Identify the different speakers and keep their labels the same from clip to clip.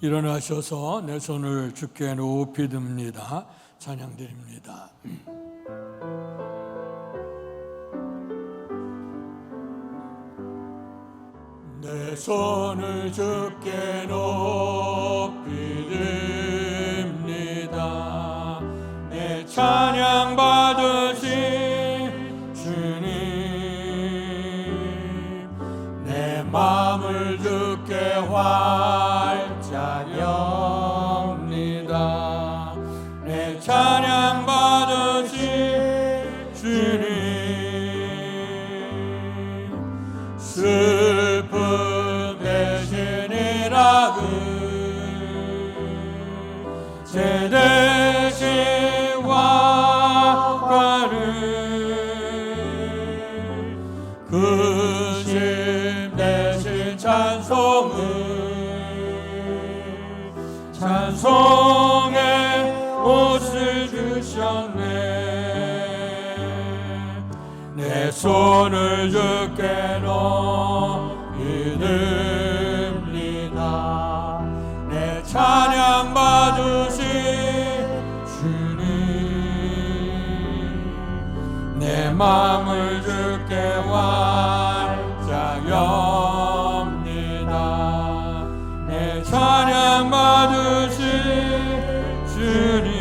Speaker 1: 일어나셔서 내 손을 주께 높이 듭니다. 찬양드립니다. 내 손을 주께 높이 듭니다. 내 찬양 받으신 주님, 내 마음을 주께 활짝 엽니다. 내 찬양 받으신 주님, 슬픔 대신이라그 제 대신 화가를 그 심 대신 찬송의 옷을 주셨네. 내 손을 주께 높이 듭니다. 내 찬양 받으신 주님, 내 마음을 주께 활짝 엽니다. 내 찬양 받으신 주님.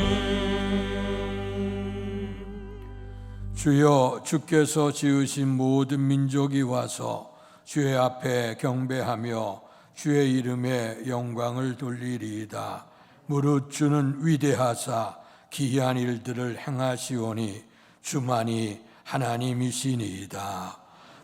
Speaker 1: 주여, 주께서 지으신 모든 민족이 와서 주의 앞에 경배하며 주의 이름에 영광을 돌리리이다. 무릇 주는 위대하사 기이한 일들을 행하시오니 주만이 하나님이시니이다.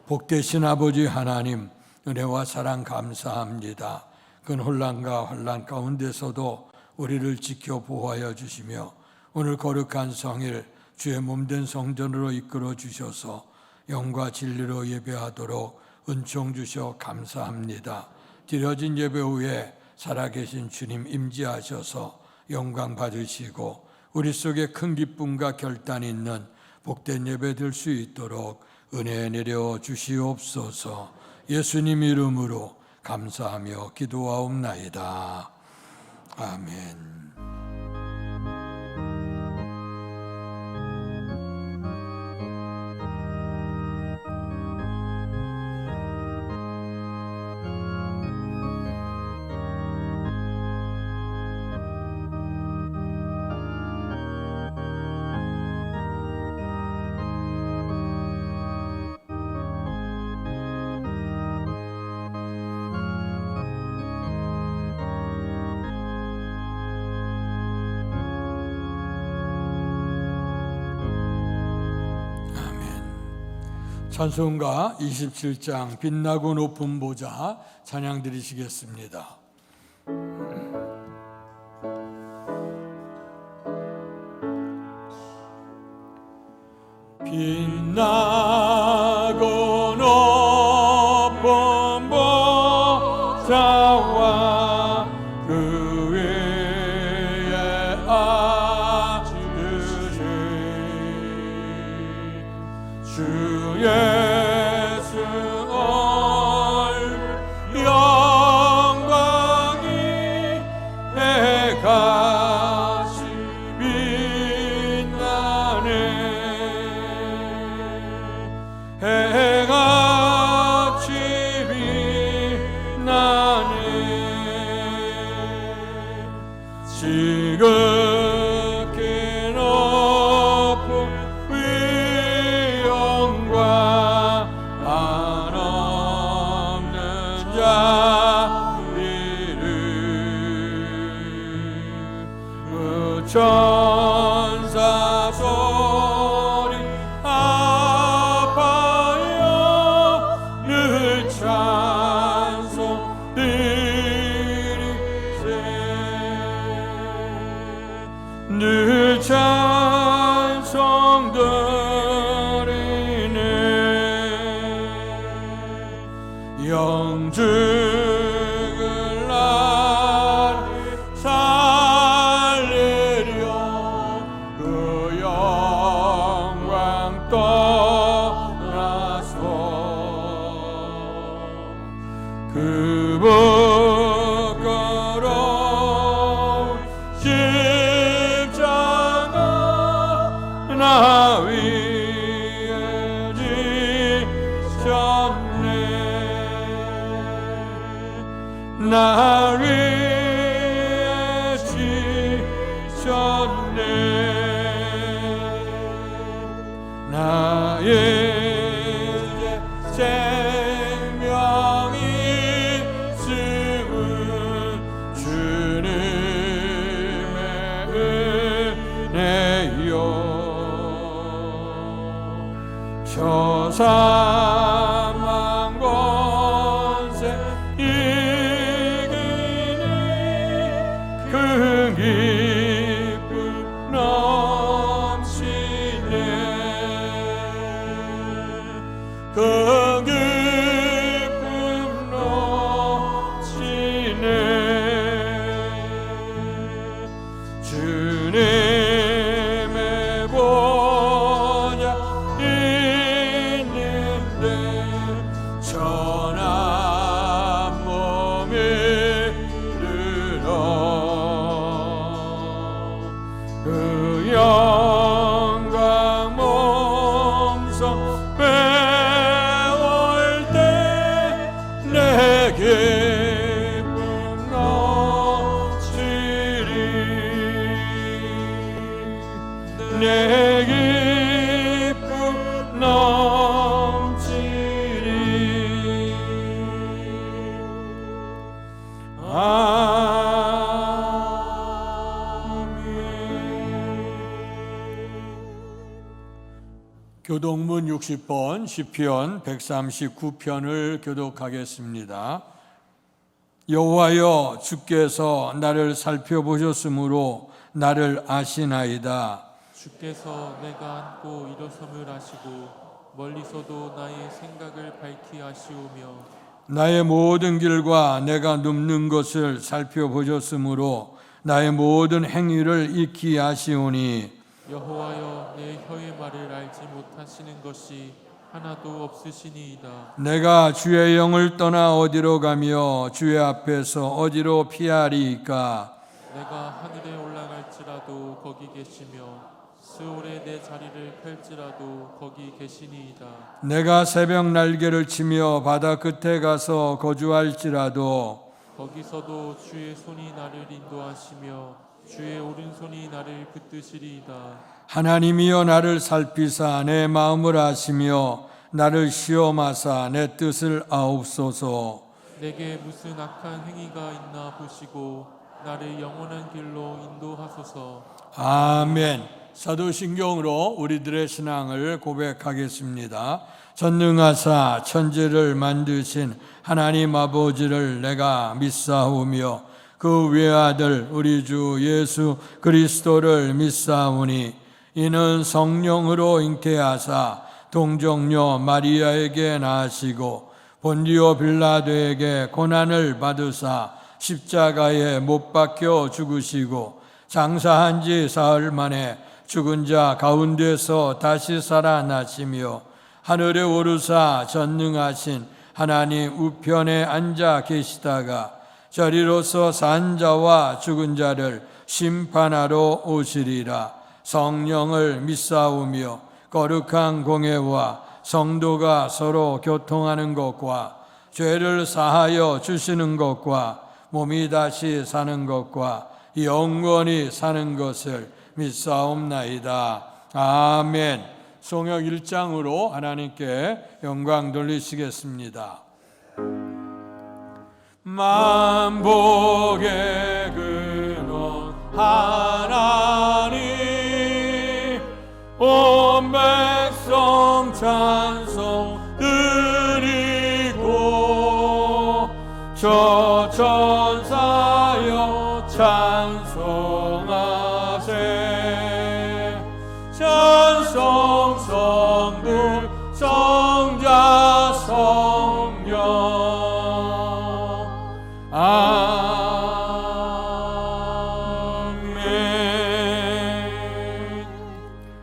Speaker 1: 복되신 아버지 하나님, 은혜와 사랑 감사합니다. 그 혼란과 환난 가운데서도 우리를 지켜 보호하여 주시며 오늘 거룩한 성일 주의 몸된 성전으로 이끌어 주셔서 영과 진리로 예배하도록 은총 주셔 감사합니다. 드려진 예배 후에 살아계신 주님 임재하셔서 영광 받으시고 우리 속에 큰 기쁨과 결단이 있는 복된 예배 될 수 있도록 은혜 내려 주시옵소서. 예수님 이름으로 감사하며 기도하옵나이다. 아멘. 찬송가 27장 빛나고 높은 보좌 찬양 드리시겠습니다. 빛나고 높은 보좌와 그 위에 앉으신 주 예수 얼굴 영광이 해같이 빛나네. 해같이 빛나네. 지극히 높은 위엄과 한없는 자비를 그 천사 소리 아파요 늘 찬송 드리세. 늘 찬송 드리네. 영죽을 나를 살리려 그 영광 떠나서 그 부끄러운 날 위해 지셨네. 나의 생명이 있음은 주님의 은혜요. 저 사망 권세 이기니 그 기쁨 넘치네. 그 기쁨 넘치네. 주님의 보좌 있는데 천한 몸이 들어 그 영광 몸소 배울 때 내 기쁨 넘치리. 내 기쁨 넘치리. 교독문 60번 시편 139편을 교독하겠습니다. 여호와여, 주께서 나를 살펴보셨으므로 나를 아시나이다.
Speaker 2: 주께서 내가 앉고 일어섬을 아시고 멀리서도 나의 생각을 밝히 아시오며
Speaker 1: 나의 모든 길과 내가 눕는 것을 살펴보셨으므로 나의 모든 행위를 익히 아시오니
Speaker 2: 여호와여, 내 혀의 말을 알지 못하시는 것이 하나도 없으시니이다.
Speaker 1: 내가 주의 영을 떠나 어디로 가며 주의 앞에서 어디로 피하리이까.
Speaker 2: 내가 하늘에 올라갈지라도 거기 계시며 스올에 내 자리를 펼지라도 거기 계시니이다.
Speaker 1: 내가 새벽 날개를 치며 바다 끝에 가서 거주할지라도
Speaker 2: 거기서도 주의 손이 나를 인도하시며 주의 오른손이 나를 붙드시리이다.
Speaker 1: 하나님이여, 나를 살피사 내 마음을 아시며 나를 시험하사 내 뜻을 아옵소서.
Speaker 2: 내게 무슨 악한 행위가 있나 보시고 나를 영원한 길로 인도하소서.
Speaker 1: 아멘. 사도신경으로 우리들의 신앙을 고백하겠습니다. 전능하사 천지를 만드신 하나님 아버지를 내가 믿사오며 그 외아들 우리 주 예수 그리스도를 믿사오니 이는 성령으로 잉태하사 동정녀 마리아에게 나시고 본디오 빌라도에게 고난을 받으사 십자가에 못 박혀 죽으시고 장사한 지 사흘 만에 죽은 자 가운데서 다시 살아나시며 하늘에 오르사 전능하신 하나님 우편에 앉아 계시다가 저리로서 산 자와 죽은 자를 심판하러 오시리라. 성령을 믿사오며 거룩한 공회와 성도가 서로 교통하는 것과 죄를 사하여 주시는 것과 몸이 다시 사는 것과 영원히 사는 것을 믿사옵나이다. 아멘. 송역 1장으로 하나님께 영광 돌리시겠습니다. 만복의 근원 하나님, 온 백성 찬송 드리고 저 천사여 찬송하세. 찬송 성부 성자 성령. 아멘.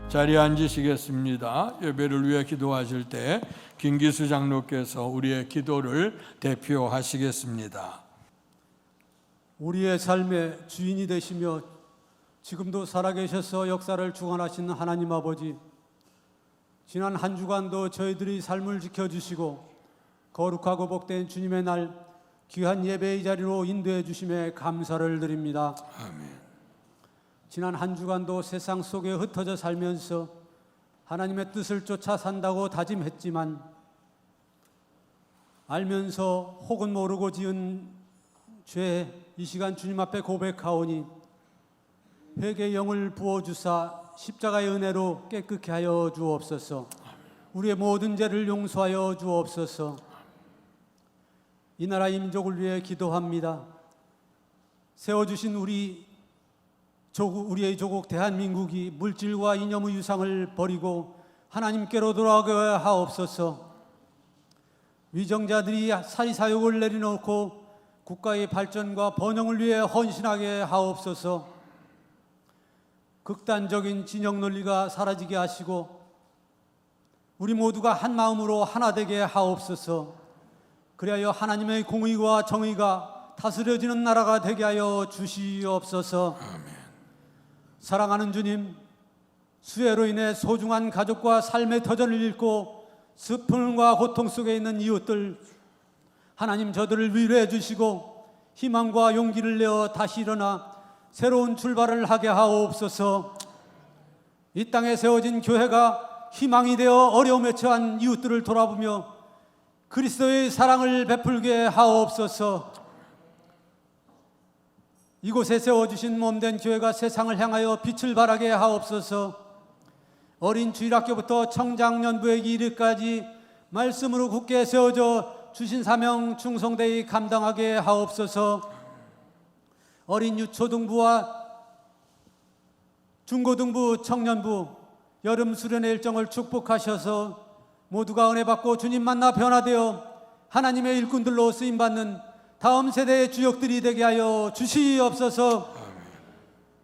Speaker 1: 자리에 앉으시겠습니다. 예배를 위해 기도하실 때 김기수 장로께서 우리의 기도를 대표하시겠습니다.
Speaker 3: 우리의 삶의 주인이 되시며 지금도 살아계셔서 역사를 주관하시는 하나님 아버지, 지난 한 주간도 저희들이 삶을 지켜주시고 거룩하고 복된 주님의 날 귀한 예배의 자리로 인도해 주심에 감사를 드립니다.
Speaker 1: 아멘.
Speaker 3: 지난 한 주간도 세상 속에 흩어져 살면서 하나님의 뜻을 쫓아 산다고 다짐했지만 알면서 혹은 모르고 지은 죄 이 시간 주님 앞에 고백하오니 회개의 영을 부어주사 십자가의 은혜로 깨끗게 하여 주옵소서. 우리의 모든 죄를 용서하여 주옵소서. 이 나라 민족을 위해 기도합니다. 세워주신 우리의 조국 대한민국이 물질과 이념의 유상을 버리고 하나님께로 돌아가게 하옵소서. 위정자들이 사리사욕을 내려놓고 국가의 발전과 번영을 위해 헌신하게 하옵소서. 극단적인 진영 논리가 사라지게 하시고 우리 모두가 한 마음으로 하나 되게 하옵소서. 그리하여 하나님의 공의와 정의가 다스려지는 나라가 되게 하여 주시옵소서.
Speaker 1: 아멘.
Speaker 3: 사랑하는 주님, 수해로 인해 소중한 가족과 삶의 터전을 잃고 슬픔과 고통 속에 있는 이웃들, 하나님 저들을 위로해 주시고 희망과 용기를 내어 다시 일어나 새로운 출발을 하게 하옵소서. 이 땅에 세워진 교회가 희망이 되어 어려움에 처한 이웃들을 돌아보며 그리스도의 사랑을 베풀게 하옵소서. 이곳에 세워주신 몸된 교회가 세상을 향하여 빛을 발하게 하옵소서. 어린 주일학교부터 청장년부에 이르기까지 말씀으로 굳게 세워져 주신 사명 충성되이 감당하게 하옵소서. 어린 유초등부와 중고등부, 청년부, 여름 수련의 일정을 축복하셔서 모두가 은혜 받고 주님 만나 변화되어 하나님의 일꾼들로 쓰임받는 다음 세대의 주역들이 되게 하여 주시옵소서.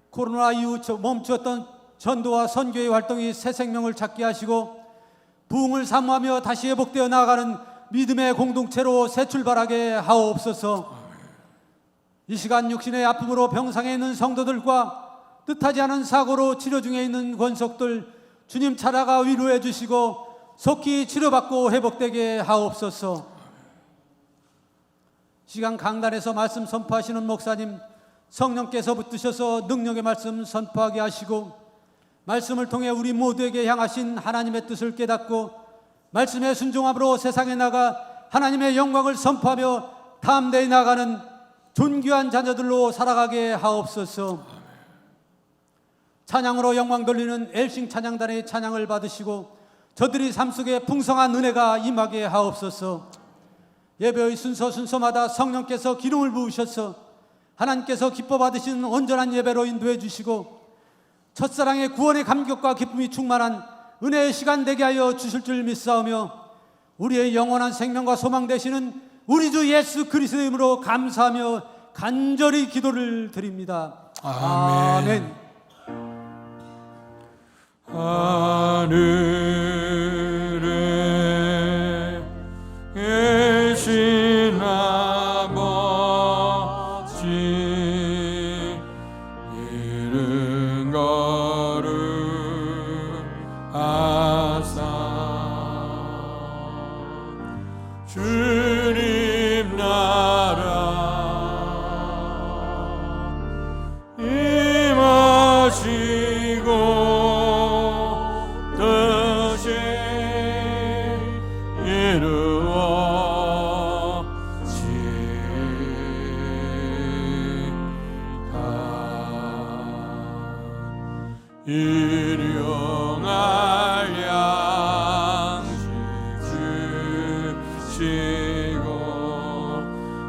Speaker 3: 코로나 이후 멈추었던 전도와 선교의 활동이 새 생명을 찾게 하시고 부흥을 사모하며 다시 회복되어 나아가는 믿음의 공동체로 새 출발하게 하옵소서. 이 시간 육신의 아픔으로 병상에 있는 성도들과 뜻하지 않은 사고로 치료 중에 있는 권속들 주님 찾아가 위로해 주시고 속히 치료받고 회복되게 하옵소서. 시간 강단에서 말씀 선포하시는 목사님, 성령께서 붙드셔서 능력의 말씀 선포하게 하시고 말씀을 통해 우리 모두에게 향하신 하나님의 뜻을 깨닫고 말씀의 순종함으로 세상에 나가 하나님의 영광을 선포하며 담대히 나가는 존귀한 자녀들로 살아가게 하옵소서. 찬양으로 영광 돌리는 엘싱 찬양단의 찬양을 받으시고 저들이 삶 속에 풍성한 은혜가 임하게 하옵소서. 예배의 순서마다 성령께서 기름을 부으셔서 하나님께서 기뻐 받으시는 온전한 예배로 인도해 주시고 첫사랑의 구원의 감격과 기쁨이 충만한 은혜의 시간 되게 하여 주실 줄 믿사오며 우리의 영원한 생명과 소망 되시는 우리 주 예수 그리스도의 이름으로 감사하며 간절히 기도를 드립니다.
Speaker 1: 아멘. 하늘에 계신 아버지 이른 거룩하사 주님 나라 임하시고 일용할 양식 주시고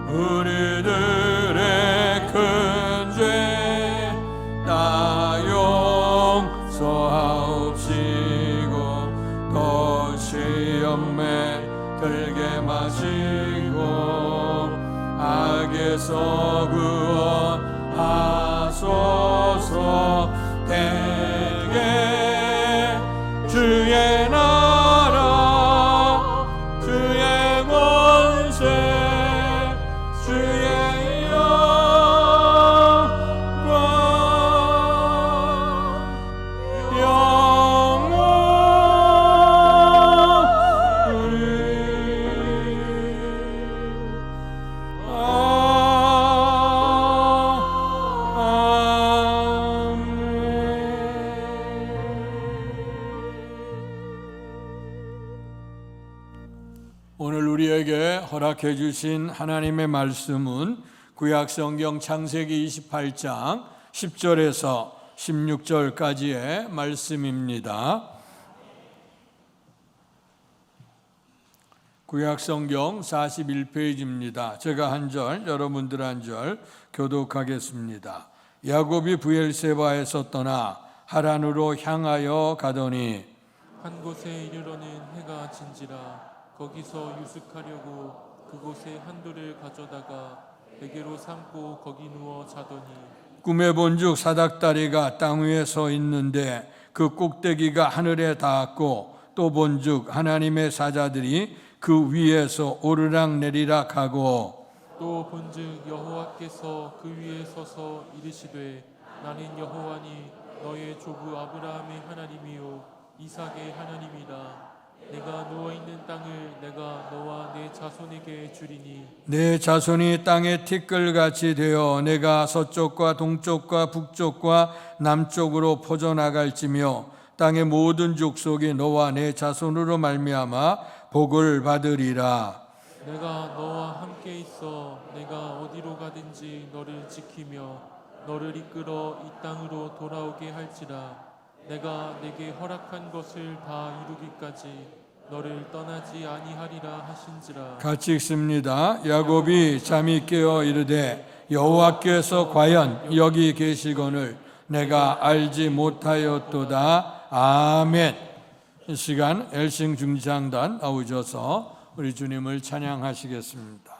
Speaker 1: 우리들의 큰 죄 다 용서하옵시고 또 시험에 들게 마시고 악에서 구원하소서. 대개 주의 나라 주의 권세 주의 영광 영원히 오늘 우리에게 허락해 주신 하나님의 말씀은 구약성경 창세기 28장 10절에서 16절까지의 말씀입니다. 구약성경 41페이지입니다. 제가 한 절, 여러분들 한 절 교독하겠습니다. 야곱이 브엘세바에서 떠나 하란으로 향하여 가더니
Speaker 2: 한 곳에 이르러는 해가 진지라 거기서 유숙하려고 그곳에 한돌을 가져다가 베개로 삼고 거기 누워 자더니
Speaker 1: 꿈에 본즉 사닥다리가 땅 위에 서 있는데 그 꼭대기가 하늘에 닿았고 또 본즉 하나님의 사자들이 그 위에서 오르락 내리락 하고
Speaker 2: 또 본즉 여호와께서 그 위에 서서 이르시되 나는 여호와니 너의 조부 아브라함의 하나님이요 이삭의 하나님이라 내가 누워있는 땅을 내가 너와 내 자손에게 주리니
Speaker 1: 내 자손이 땅의 티끌같이 되어 내가 서쪽과 동쪽과 북쪽과 남쪽으로 퍼져나갈지며 땅의 모든 족속이 너와 내 자손으로 말미암아 복을 받으리라.
Speaker 2: 내가 너와 함께 있어 내가 어디로 가든지 너를 지키며 너를 이끌어 이 땅으로 돌아오게 할지라 내가 내게 허락한 것을 다 이루기까지 너를 떠나지 아니하리라 하신지라.
Speaker 1: 같이 읽습니다. 야곱이 잠이 깨어 이르되 여호와께서 과연 여기 계시거늘 내가 알지 못하였도다. 아멘. 이 시간 엘싱 중지장단 나오셔서 우리 주님을 찬양하시겠습니다.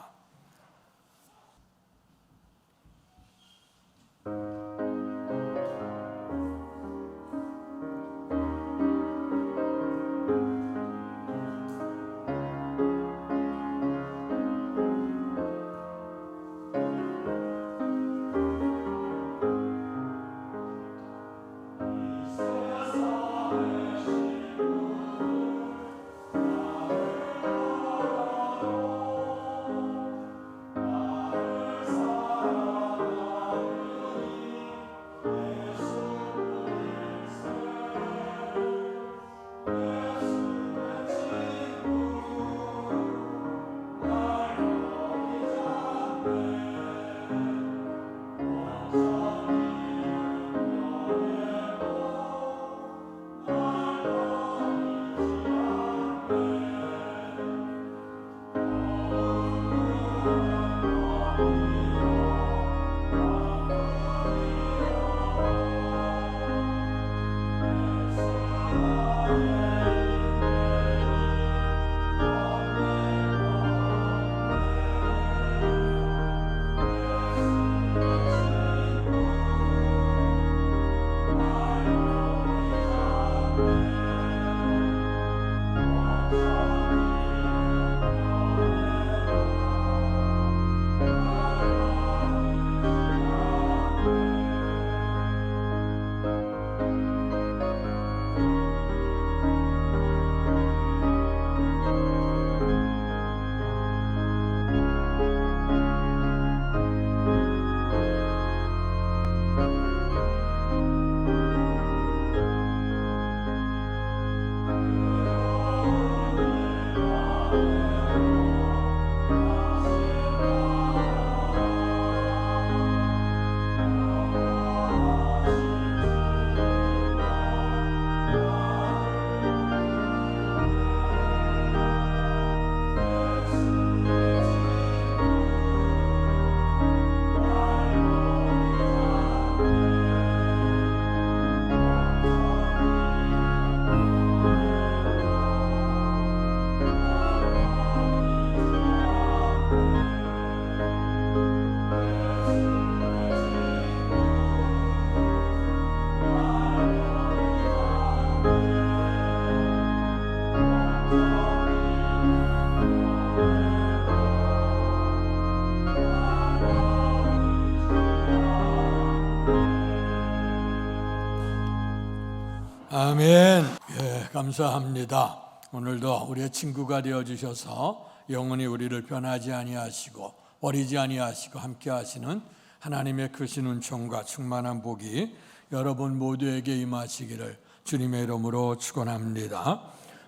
Speaker 1: 아멘. 예, 감사합니다. 오늘도 우리의 친구가 되어 주셔서 영원히 우리를 변하지 아니하시고 버리지 아니하시고 함께 하시는 하나님의 크신 은총과 충만한 복이 여러분 모두에게 임하시기를 주님의 이름으로 축원합니다.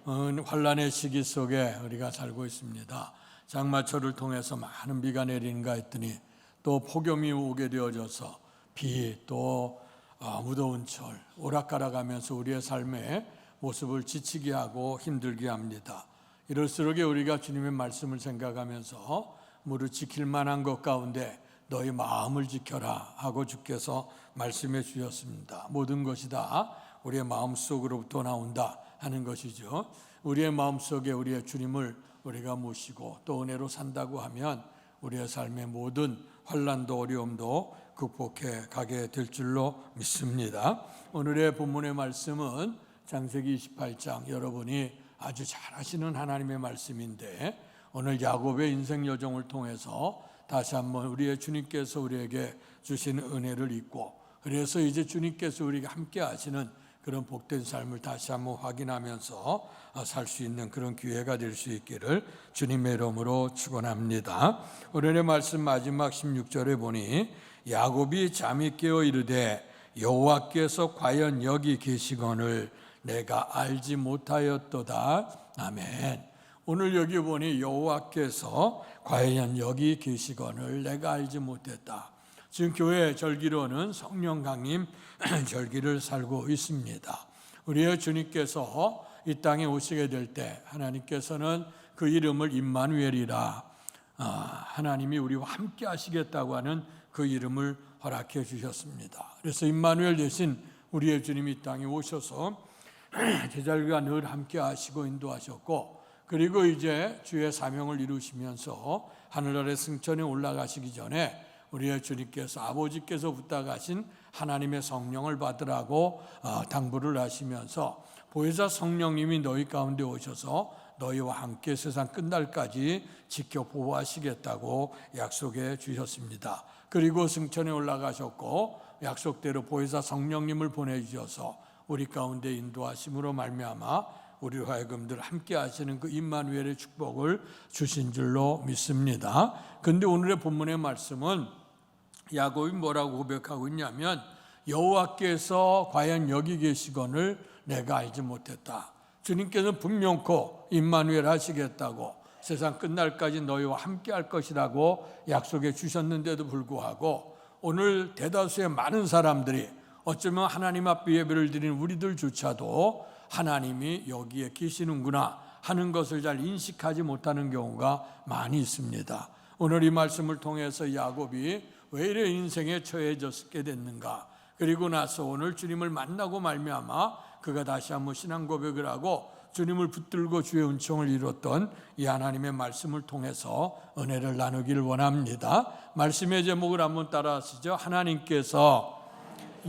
Speaker 1: 환란의 시기 속에 우리가 살고 있습니다. 장마철을 통해서 많은 비가 내리는가 했더니 또 폭염이 오게 되어져서 비, 또 무더운 철, 오락가락하면서 우리의 삶의 모습을 지치게 하고 힘들게 합니다. 이럴수록 우리가 주님의 말씀을 생각하면서 무릇 지킬 만한 것 가운데 너희 마음을 지켜라 하고 주께서 말씀해 주셨습니다. 모든 것이 다 우리의 마음속으로부터 나온다 하는 것이죠. 우리의 마음속에 우리의 주님을 우리가 모시고 또 은혜로 산다고 하면 우리의 삶의 모든 환난도 어려움도 극복해 가게 될 줄로 믿습니다. 오늘의 본문의 말씀은 창세기 28장, 여러분이 아주 잘 아시는 하나님의 말씀인데 오늘 야곱의 인생 여정을 통해서 다시 한번 우리의 주님께서 우리에게 주신 은혜를 잊고, 그래서 이제 주님께서 우리가 함께 하시는 그런 복된 삶을 다시 한번 확인하면서 살 수 있는 그런 기회가 될 수 있기를 주님의 이름으로 축원합니다. 오늘의 말씀 마지막 16절에 보니 야곱이 잠이 깨어 이르되 여호와께서 과연 여기 계시거늘 내가 알지 못하였도다. 아멘. 오늘 여기 보니 여호와께서 과연 여기 계시거늘 내가 알지 못했다. 지금 교회 절기로는 성령 강림 절기를 살고 있습니다. 우리의 주님께서 이 땅에 오시게 될 때 하나님께서는 그 이름을 임마누엘이라, 하나님이 우리와 함께 하시겠다고 하는 그 이름을 허락해 주셨습니다. 그래서 임마누엘 대신 우리의 주님이 이 땅에 오셔서 제자들과 늘 함께 하시고 인도하셨고, 그리고 이제 주의 사명을 이루시면서 하늘나라의 승천에 올라가시기 전에 우리의 주님께서 아버지께서 부탁하신 하나님의 성령을 받으라고 당부를 하시면서 보혜사 성령님이 너희 가운데 오셔서 너희와 함께 세상 끝날까지 지켜 보호하시겠다고 약속해 주셨습니다. 그리고 승천에 올라가셨고 약속대로 보혜사 성령님을 보내주셔서 우리 가운데 인도하심으로 말미암아 우리로 하여금 늘 함께 하시는 그 임마누엘의 축복을 주신 줄로 믿습니다. 그런데 오늘의 본문의 말씀은 야곱이 뭐라고 고백하고 있냐면 여호와께서 과연 여기 계시거늘 내가 알지 못했다. 주님께서는 분명코 임마누엘 하시겠다고, 세상 끝날까지 너희와 함께 할 것이라고 약속해 주셨는데도 불구하고 오늘 대다수의 많은 사람들이 어쩌면 하나님 앞에 예배를 드리는 우리들조차도 하나님이 여기에 계시는구나 하는 것을 잘 인식하지 못하는 경우가 많이 있습니다. 오늘 이 말씀을 통해서 야곱이 왜 이래 인생에 처해졌게 됐는가, 그리고 나서 오늘 주님을 만나고 말미암아 그가 다시 한번 신앙 고백을 하고 주님을 붙들고 주의 은총을 이뤘던 이 하나님의 말씀을 통해서 은혜를 나누기를 원합니다. 말씀의 제목을 한번 따라하시죠. 하나님께서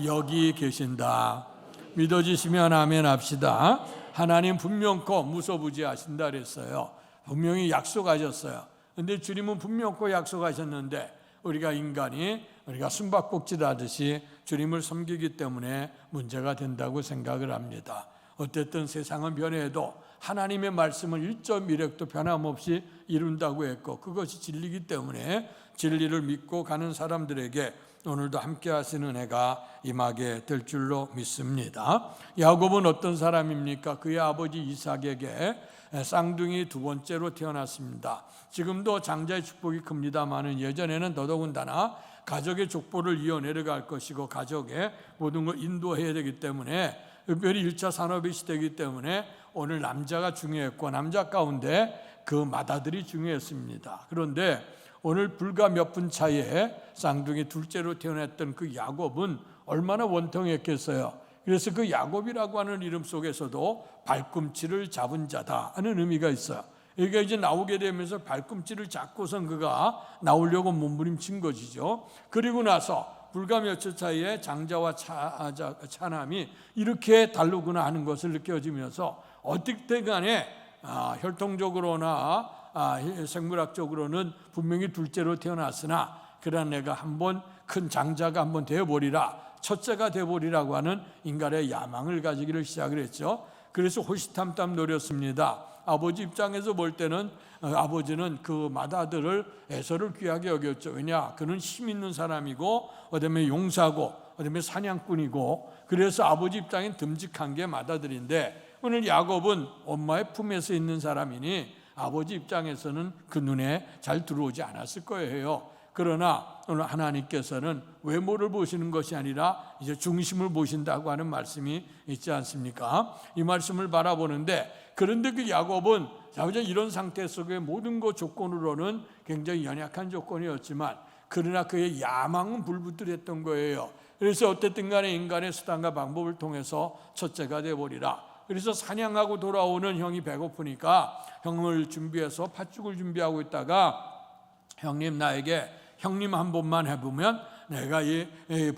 Speaker 1: 여기 계신다. 믿어지시면 아멘 합시다. 하나님 분명코 무소부지하신다 그랬어요. 분명히 약속하셨어요. 그런데 주님은 분명코 약속하셨는데 우리가 인간이 우리가 숨바꼭질 하듯이 주님을 섬기기 때문에 문제가 된다고 생각을 합니다. 어쨌든 세상은 변해도 하나님의 말씀은 1.1획도 변함없이 이룬다고 했고 그것이 진리이기 때문에 진리를 믿고 가는 사람들에게 오늘도 함께 하시는 은혜가 임하게 될 줄로 믿습니다. 야곱은 어떤 사람입니까? 그의 아버지 이삭에게 쌍둥이 두 번째로 태어났습니다. 지금도 장자의 축복이 큽니다마는 예전에는 더더군다나 가족의 족보를 이어 내려갈 것이고 가족의 모든 걸 인도해야 되기 때문에, 특별히 1차 산업의 시대이기 때문에 오늘 남자가 중요했고 남자 가운데 그 맏아들이 중요했습니다. 그런데 오늘 불과 몇 분 차이에 쌍둥이 둘째로 태어났던 그 야곱은 얼마나 원통했겠어요. 그래서 그 야곱이라고 하는 이름 속에서도 발꿈치를 잡은 자다 하는 의미가 있어요. 여기가 이제 나오게 되면서 발꿈치를 잡고선 그가 나오려고 몸부림친 것이죠. 그리고 나서 불과 며칠 차이에 장자와 차남이 이렇게 다르구나 하는 것을 느껴지면서 어떻게 간에 혈통적으로나 생물학적으로는 분명히 둘째로 태어났으나 그러나 내가 한번 큰 장자가 한번 되어버리라, 첫째가 되어버리라고 하는 인간의 야망을 가지기를 시작을 했죠. 그래서 호시탐탐 노렸습니다. 아버지 입장에서 볼 때는 아버지는 그 맏아들을 에서를 귀하게 여겼죠. 왜냐? 그는 힘 있는 사람이고 그다음에 용사고 그다음에 사냥꾼이고, 그래서 아버지 입장엔 듬직한 게 맏아들인데 오늘 야곱은 엄마의 품에서 있는 사람이니 아버지 입장에서는 그 눈에 잘 들어오지 않았을 거예요. 그러나 오늘 하나님께서는 외모를 보시는 것이 아니라 이제 중심을 보신다고 하는 말씀이 있지 않습니까? 이 말씀을 바라보는데, 그런데 그 야곱은 이런 상태 속에 모든 것 조건으로는 굉장히 연약한 조건이었지만, 그러나 그의 야망은 불붙들했던 거예요. 그래서 어쨌든 간에 인간의 수단과 방법을 통해서 첫째가 되어버리라. 그래서 사냥하고 돌아오는 형이 배고프니까 형을 준비해서 팥죽을 준비하고 있다가, 형님, 나에게 형님 한 번만 해보면 내가 이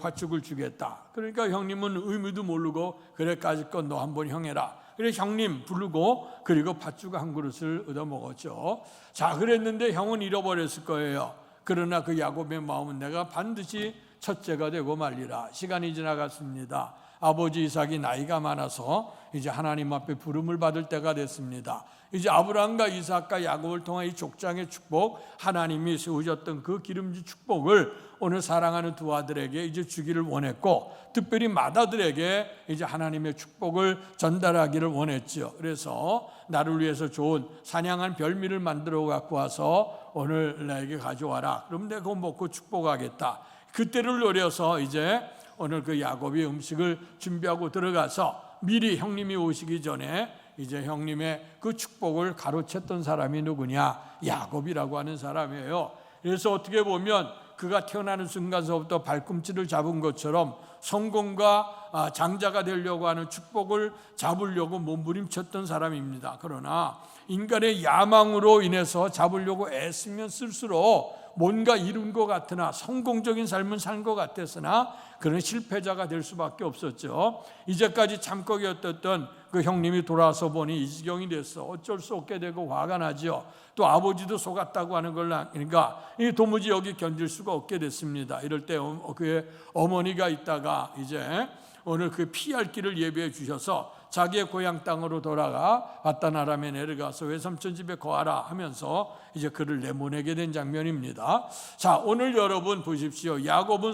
Speaker 1: 팥죽을 주겠다. 그러니까 형님은 의미도 모르고, 그래 까짓 건 너 한 번 형해라. 그래 형님 부르고, 그리고 팥죽 한 그릇을 얻어 먹었죠. 자, 그랬는데 형은 잃어버렸을 거예요. 그러나 그 야곱의 마음은 내가 반드시 첫째가 되고 말리라. 시간이 지나갔습니다. 아버지 이삭이 나이가 많아서 이제 하나님 앞에 부름을 받을 때가 됐습니다. 이제 아브라함과 이삭과 야곱을 통한 이 족장의 축복, 하나님이 세우셨던 그 기름진 축복을 오늘 사랑하는 두 아들에게 이제 주기를 원했고, 특별히 맏아들에게 이제 하나님의 축복을 전달하기를 원했죠. 그래서 나를 위해서 좋은 사냥한 별미를 만들어 갖고 와서 오늘 나에게 가져와라. 그럼 내가 그거 먹고 축복하겠다. 그때를 노려서 이제 오늘 그 야곱이 음식을 준비하고 들어가서 미리 형님이 오시기 전에 이제 형님의 그 축복을 가로챘던 사람이 누구냐? 야곱이라고 하는 사람이에요. 그래서 어떻게 보면 그가 태어나는 순간서부터 발꿈치를 잡은 것처럼 성공과 장자가 되려고 하는 축복을 잡으려고 몸부림쳤던 사람입니다. 그러나 인간의 야망으로 인해서 잡으려고 애쓰면 쓸수록 뭔가 이룬 것 같으나, 성공적인 삶은 산 것 같았으나 그런 실패자가 될 수밖에 없었죠. 이제까지 참고 겪었던 그 형님이 돌아서 보니 이 지경이 됐어. 어쩔 수 없게 되고 화가 나죠. 또 아버지도 속았다고 하는 걸 아니까 도무지 여기 견딜 수가 없게 됐습니다. 이럴 때 그의 어머니가 있다가 이제 오늘 그 피할 길을 예비해 주셔서 자기의 고향 땅으로 돌아가 바다나람에 내려가서 외삼촌 집에 거하라 하면서 이제 그를 내보내게 된 장면입니다. 자, 오늘 여러분 보십시오. 야곱은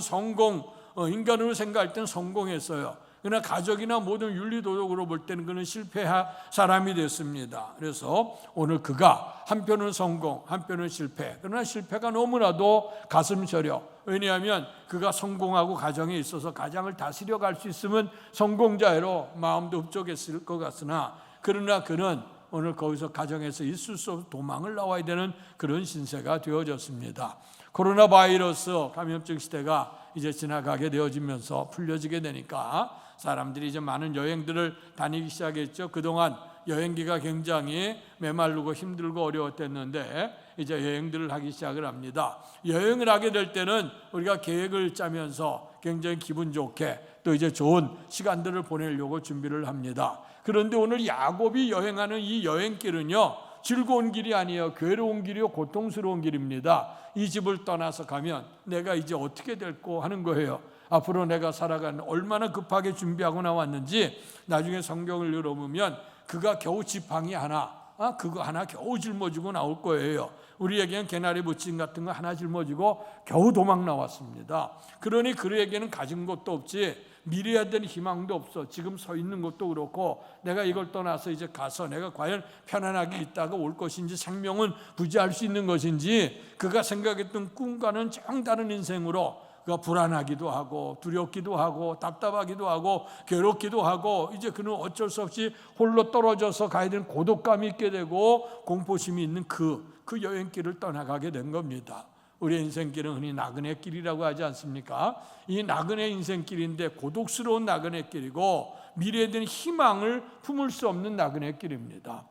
Speaker 1: 인간으로 생각할 땐 성공했어요. 그러나 가족이나 모든 윤리도덕으로 볼 때는 그는 실패한 사람이 됐습니다. 그래서 오늘 그가 한편은 성공, 한편은 실패. 그러나 실패가 너무나도 가슴 저려. 왜냐하면 그가 성공하고 가정에 있어서 가정을 다스려 갈 수 있으면 성공자로 마음도 흡족했을 것 같으나, 그러나 그는 오늘 거기서 가정에서 있을 수 없어 도망을 나와야 되는 그런 신세가 되어졌습니다. 코로나 바이러스 감염증 시대가 이제 지나가게 되어지면서 풀려지게 되니까 사람들이 이제 많은 여행들을 다니기 시작했죠. 그동안 여행기가 굉장히 메마르고 힘들고 어려웠댔는데 이제 여행들을 하기 시작을 합니다. 여행을 하게 될 때는 우리가 계획을 짜면서 굉장히 기분 좋게 또 이제 좋은 시간들을 보내려고 준비를 합니다. 그런데 오늘 야곱이 여행하는 이 여행길은요, 즐거운 길이 아니에요. 괴로운 길이요, 고통스러운 길입니다. 이 집을 떠나서 가면 내가 이제 어떻게 될까 하는 거예요. 앞으로 내가 살아가는 얼마나 급하게 준비하고 나왔는지 나중에 성경을 열어보면 그가 겨우 지팡이 하나, 그거 하나 겨우 짊어지고 나올 거예요. 우리에게는 개나리 부침 같은 거 하나 짊어지고 겨우 도망 나왔습니다. 그러니 그에게는 가진 것도 없지, 미래에 대한 희망도 없어. 지금 서 있는 것도 그렇고 내가 이걸 떠나서 이제 가서 내가 과연 편안하게 있다가 올 것인지, 생명은 부지할 수 있는 것인지, 그가 생각했던 꿈과는 정 다른 인생으로 그가 불안하기도 하고 두렵기도 하고 답답하기도 하고 괴롭기도 하고, 이제 그는 어쩔 수 없이 홀로 떨어져서 가야 되는 고독감이 있게 되고 공포심이 있는 그 여행길을 떠나가게 된 겁니다. 우리의 인생길은 흔히 나그네 길이라고 하지 않습니까? 이 나그네 인생길인데 고독스러운 나그네 길이고 미래에 대한 희망을 품을 수 없는 나그네 길입니다.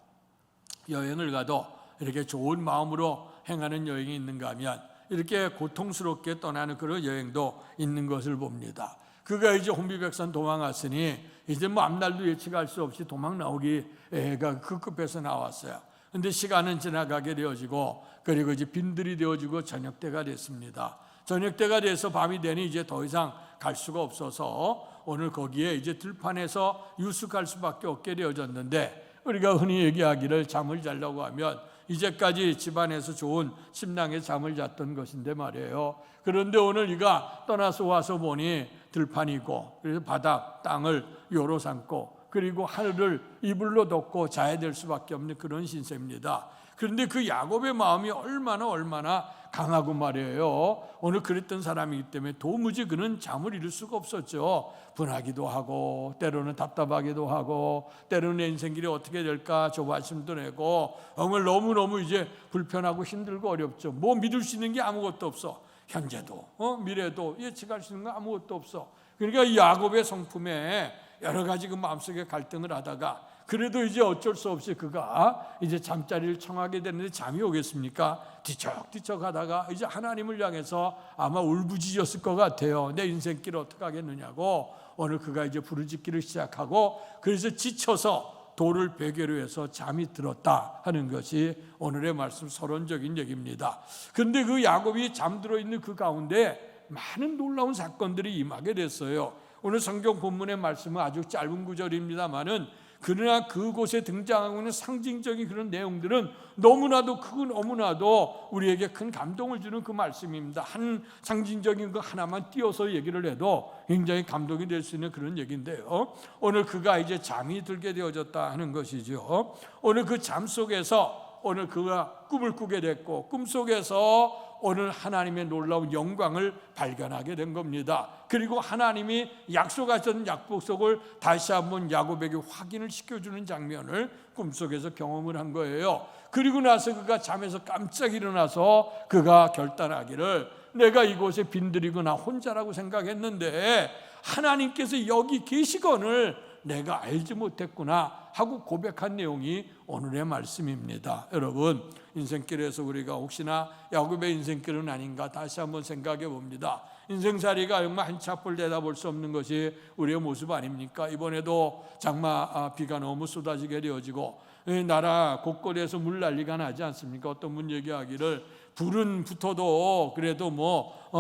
Speaker 1: 여행을 가도 이렇게 좋은 마음으로 행하는 여행이 있는가 하면 이렇게 고통스럽게 떠나는 그런 여행도 있는 것을 봅니다. 그가 이제 혼비백산 도망갔으니 이제 뭐 앞날도 예측할 수 없이 도망 나오기가 급급해서 나왔어요. 근데 시간은 지나가게 되어지고, 그리고 이제 빈들이 되어지고 저녁 때가 됐습니다. 저녁 때가 돼서 밤이 되니 이제 더 이상 갈 수가 없어서 오늘 거기에 이제 들판에서 유숙할 수밖에 없게 되어졌는데, 우리가 흔히 얘기하기를 잠을 자려고 하면 이제까지 집안에서 좋은 침낭에 잠을 잤던 것인데 말이에요. 그런데 오늘 이가 떠나서 와서 보니 들판이고, 그래서 바닥 땅을 요로 삼고 그리고 하늘을 이불로 덮고 자야 될 수밖에 없는 그런 신세입니다. 그런데 그 야곱의 마음이 얼마나 강하고 말이에요. 오늘 그랬던 사람이기 때문에 도무지 그는 잠을 이룰 수가 없었죠. 분하기도 하고 때로는 답답하기도 하고 때로는 내 인생길이 어떻게 될까 조바심도 내고 정말 너무너무 이제 불편하고 힘들고 어렵죠. 뭐 믿을 수 있는 게 아무것도 없어. 현재도 미래도 예측할 수 있는 거 아무것도 없어. 그러니까 이 야곱의 성품에 여러 가지 그 마음속에 갈등을 하다가 그래도 이제 어쩔 수 없이 그가 이제 잠자리를 청하게 되는데 잠이 오겠습니까? 뒤척뒤척 하다가 이제 하나님을 향해서 아마 울부짖었을 것 같아요. 내 인생길 어떻게 하겠느냐고. 오늘 그가 이제 부르짖기를 시작하고 그래서 지쳐서 돌을 베개로 해서 잠이 들었다 하는 것이 오늘의 말씀 서론적인 얘기입니다. 그런데 그 야곱이 잠들어 있는 그 가운데 많은 놀라운 사건들이 임하게 됐어요. 오늘 성경 본문의 말씀은 아주 짧은 구절입니다만은 그러나 그곳에 등장하고 있는 상징적인 그런 내용들은 너무나도 크고 너무나도 우리에게 큰 감동을 주는 그 말씀입니다. 한 상징적인 거 하나만 띄어서 얘기를 해도 굉장히 감동이 될 수 있는 그런 얘기인데요. 오늘 그가 이제 잠이 들게 되어졌다 하는 것이죠. 오늘 그 잠 속에서 오늘 그가 꿈을 꾸게 됐고 꿈 속에서 오늘 하나님의 놀라운 영광을 발견하게 된 겁니다. 그리고 하나님이 약속하셨던 약속을 다시 한번 야곱에게 확인을 시켜주는 장면을 꿈속에서 경험을 한 거예요. 그리고 나서 그가 잠에서 깜짝 일어나서 그가 결단하기를 내가 이곳에 빈들이고 나 혼자라고 생각했는데 하나님께서 여기 계시건을 내가 알지 못했구나 하고 고백한 내용이 오늘의 말씀입니다. 여러분 인생길에서 우리가 혹시나 야곱의 인생길은 아닌가 다시 한번 생각해 봅니다. 인생살이가 정말 한치 앞을 내다볼 수 없는 것이 우리의 모습 아닙니까? 이번에도 장마 비가 너무 쏟아지게 되어지고 나라 곳곳에서 물난리가 나지 않습니까? 어떤 분 얘기하기를 불은 붙어도 그래도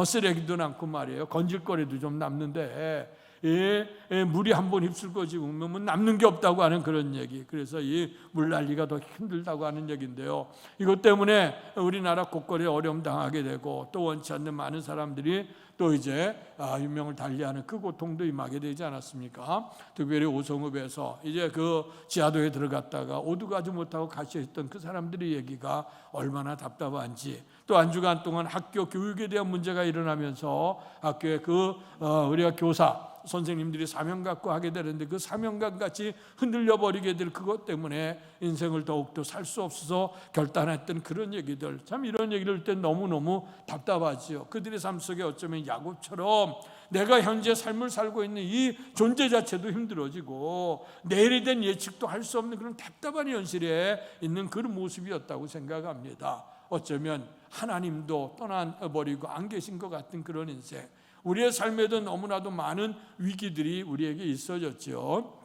Speaker 1: 쓰레기도 남고 말이에요. 건질거리도 좀 남는데 물이 한번 휩쓸고 지면 남는 게 없다고 하는 그런 얘기. 그래서 이 물난리가 더 힘들다고 하는 얘기인데요. 이것 때문에 우리나라 곳곳에 어려움 당하게 되고 또 원치 않는 많은 사람들이 또 이제 유명을 달리하는 그 고통도 임하게 되지 않았습니까? 특별히 오송읍에서 이제 그 지하도에 들어갔다가 오두가지 못하고 갇혀있던 그 사람들의 얘기가 얼마나 답답한지, 또 한 주간 동안 학교 교육에 대한 문제가 일어나면서 학교에 우리가 교사 선생님들이 사명 갖고 하게 되는데 그 사명감 같이 흔들려 버리게 될 그것 때문에 인생을 더욱더 살 수 없어서 결단했던 그런 얘기들, 참 이런 얘기를 할 때 너무너무 답답하지요. 그들의 삶 속에 어쩌면 야곱처럼 내가 현재 삶을 살고 있는 이 존재 자체도 힘들어지고 내일에 대한 예측도 할 수 없는 그런 답답한 현실에 있는 그런 모습이었다고 생각합니다. 어쩌면 하나님도 떠나버리고 안 계신 것 같은 그런 인생, 우리의 삶에도 너무나도 많은 위기들이 우리에게 있어졌죠.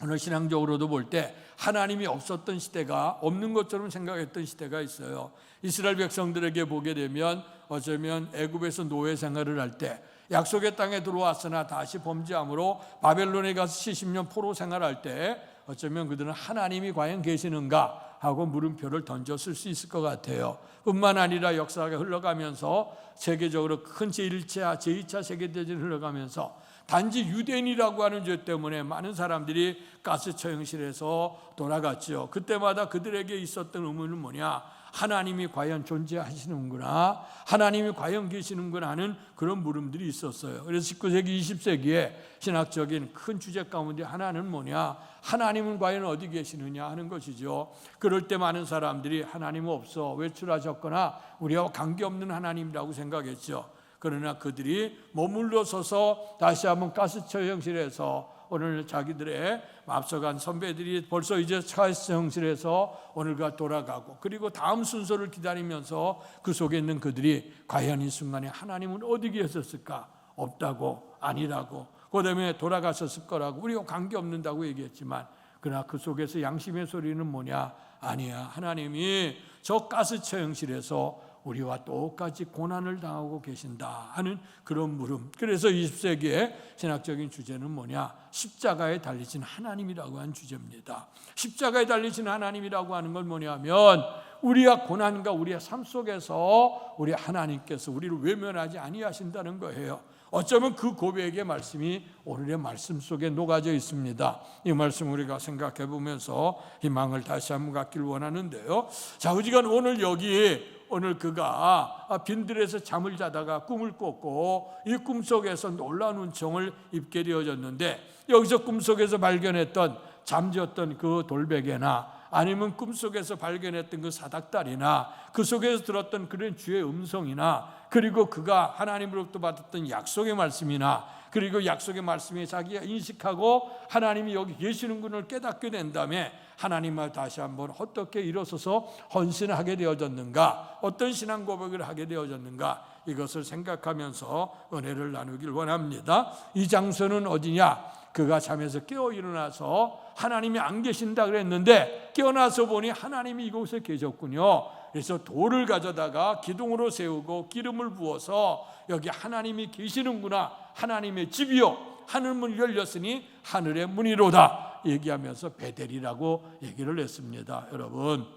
Speaker 1: 오늘 신앙적으로도 볼 때 하나님이 없었던 시대가 없는 것처럼 생각했던 시대가 있어요. 이스라엘 백성들에게 보게 되면 어쩌면 애굽에서 노예 생활을 할 때 약속의 땅에 들어왔으나 다시 범죄함으로 바벨론에 가서 70년 포로 생활할 때 어쩌면 그들은 하나님이 과연 계시는가 하고 물음표를 던졌을 수 있을 것 같아요. 뿐만 아니라 역사가 흘러가면서 세계적으로 큰 제1차, 제2차 세계대전이 흘러가면서 단지 유대인이라고 하는 죄 때문에 많은 사람들이 가스 처형실에서 돌아갔죠. 그때마다 그들에게 있었던 의문은 뭐냐? 하나님이 과연 존재하시는구나, 하나님이 과연 계시는구나 하는 그런 물음들이 있었어요. 그래서 19세기, 20세기에 신학적인 큰 주제 가운데 하나는 뭐냐? 하나님은 과연 어디 계시느냐 하는 것이죠. 그럴 때 많은 사람들이 하나님은 없어, 외출하셨거나 우리와 관계없는 하나님이라고 생각했죠. 그러나 그들이 머물러 서서 다시 한번 가스처형실에서 오늘 자기들의 앞서간 선배들이 벌써 이제 가스처형실에서 오늘과 돌아가고 그리고 다음 순서를 기다리면서 그 속에 있는 그들이 과연 이 순간에 하나님은 어디 계셨을까? 없다고, 아니라고, 그 다음에 돌아가셨을 거라고, 우리가 관계없는다고 얘기했지만 그러나 그 속에서 양심의 소리는 뭐냐? 아니야, 하나님이 저 가스처형실에서 우리와 똑같이 고난을 당하고 계신다 하는 그런 물음. 그래서 20세기의 신학적인 주제는 뭐냐? 십자가에 달리신 하나님이라고 하는 주제입니다. 십자가에 달리신 하나님이라고 하는 건 뭐냐면 우리와 고난과 우리의 삶 속에서 우리 하나님께서 우리를 외면하지 아니하신다는 거예요. 어쩌면 그 고백의 말씀이 오늘의 말씀 속에 녹아져 있습니다. 이 말씀 우리가 생각해 보면서 희망을 다시 한번 갖길 원하는데요. 자, 어지간 오늘 그가 빈들에서 잠을 자다가 꿈을 꿨고 이 꿈속에서 놀라운 은총을 입게 되어졌는데, 여기서 꿈속에서 발견했던 잠재웠던 그 돌베개나 아니면 꿈속에서 발견했던 그 사닥다리나 그 속에서 들었던 그런 주의 음성이나, 그리고 그가 하나님으로부터 받았던 약속의 말씀이나, 그리고 약속의 말씀에 자기가 인식하고 하나님이 여기 계시는군을 깨닫게 된 다음에 하나님을 다시 한번 어떻게 일어서서 헌신하게 되어졌는가, 어떤 신앙 고백을 하게 되어졌는가, 이것을 생각하면서 은혜를 나누길 원합니다. 이 장소는 어디냐? 그가 잠에서 깨어 일어나서 하나님이 안 계신다 그랬는데 깨어나서 보니 하나님이 이곳에 계셨군요. 그래서 돌을 가져다가 기둥으로 세우고 기름을 부어서 여기 하나님이 계시는구나, 하나님의 집이요 하늘문이 열렸으니 하늘의 문이로다 얘기하면서 베델이라고 얘기를 했습니다. 여러분,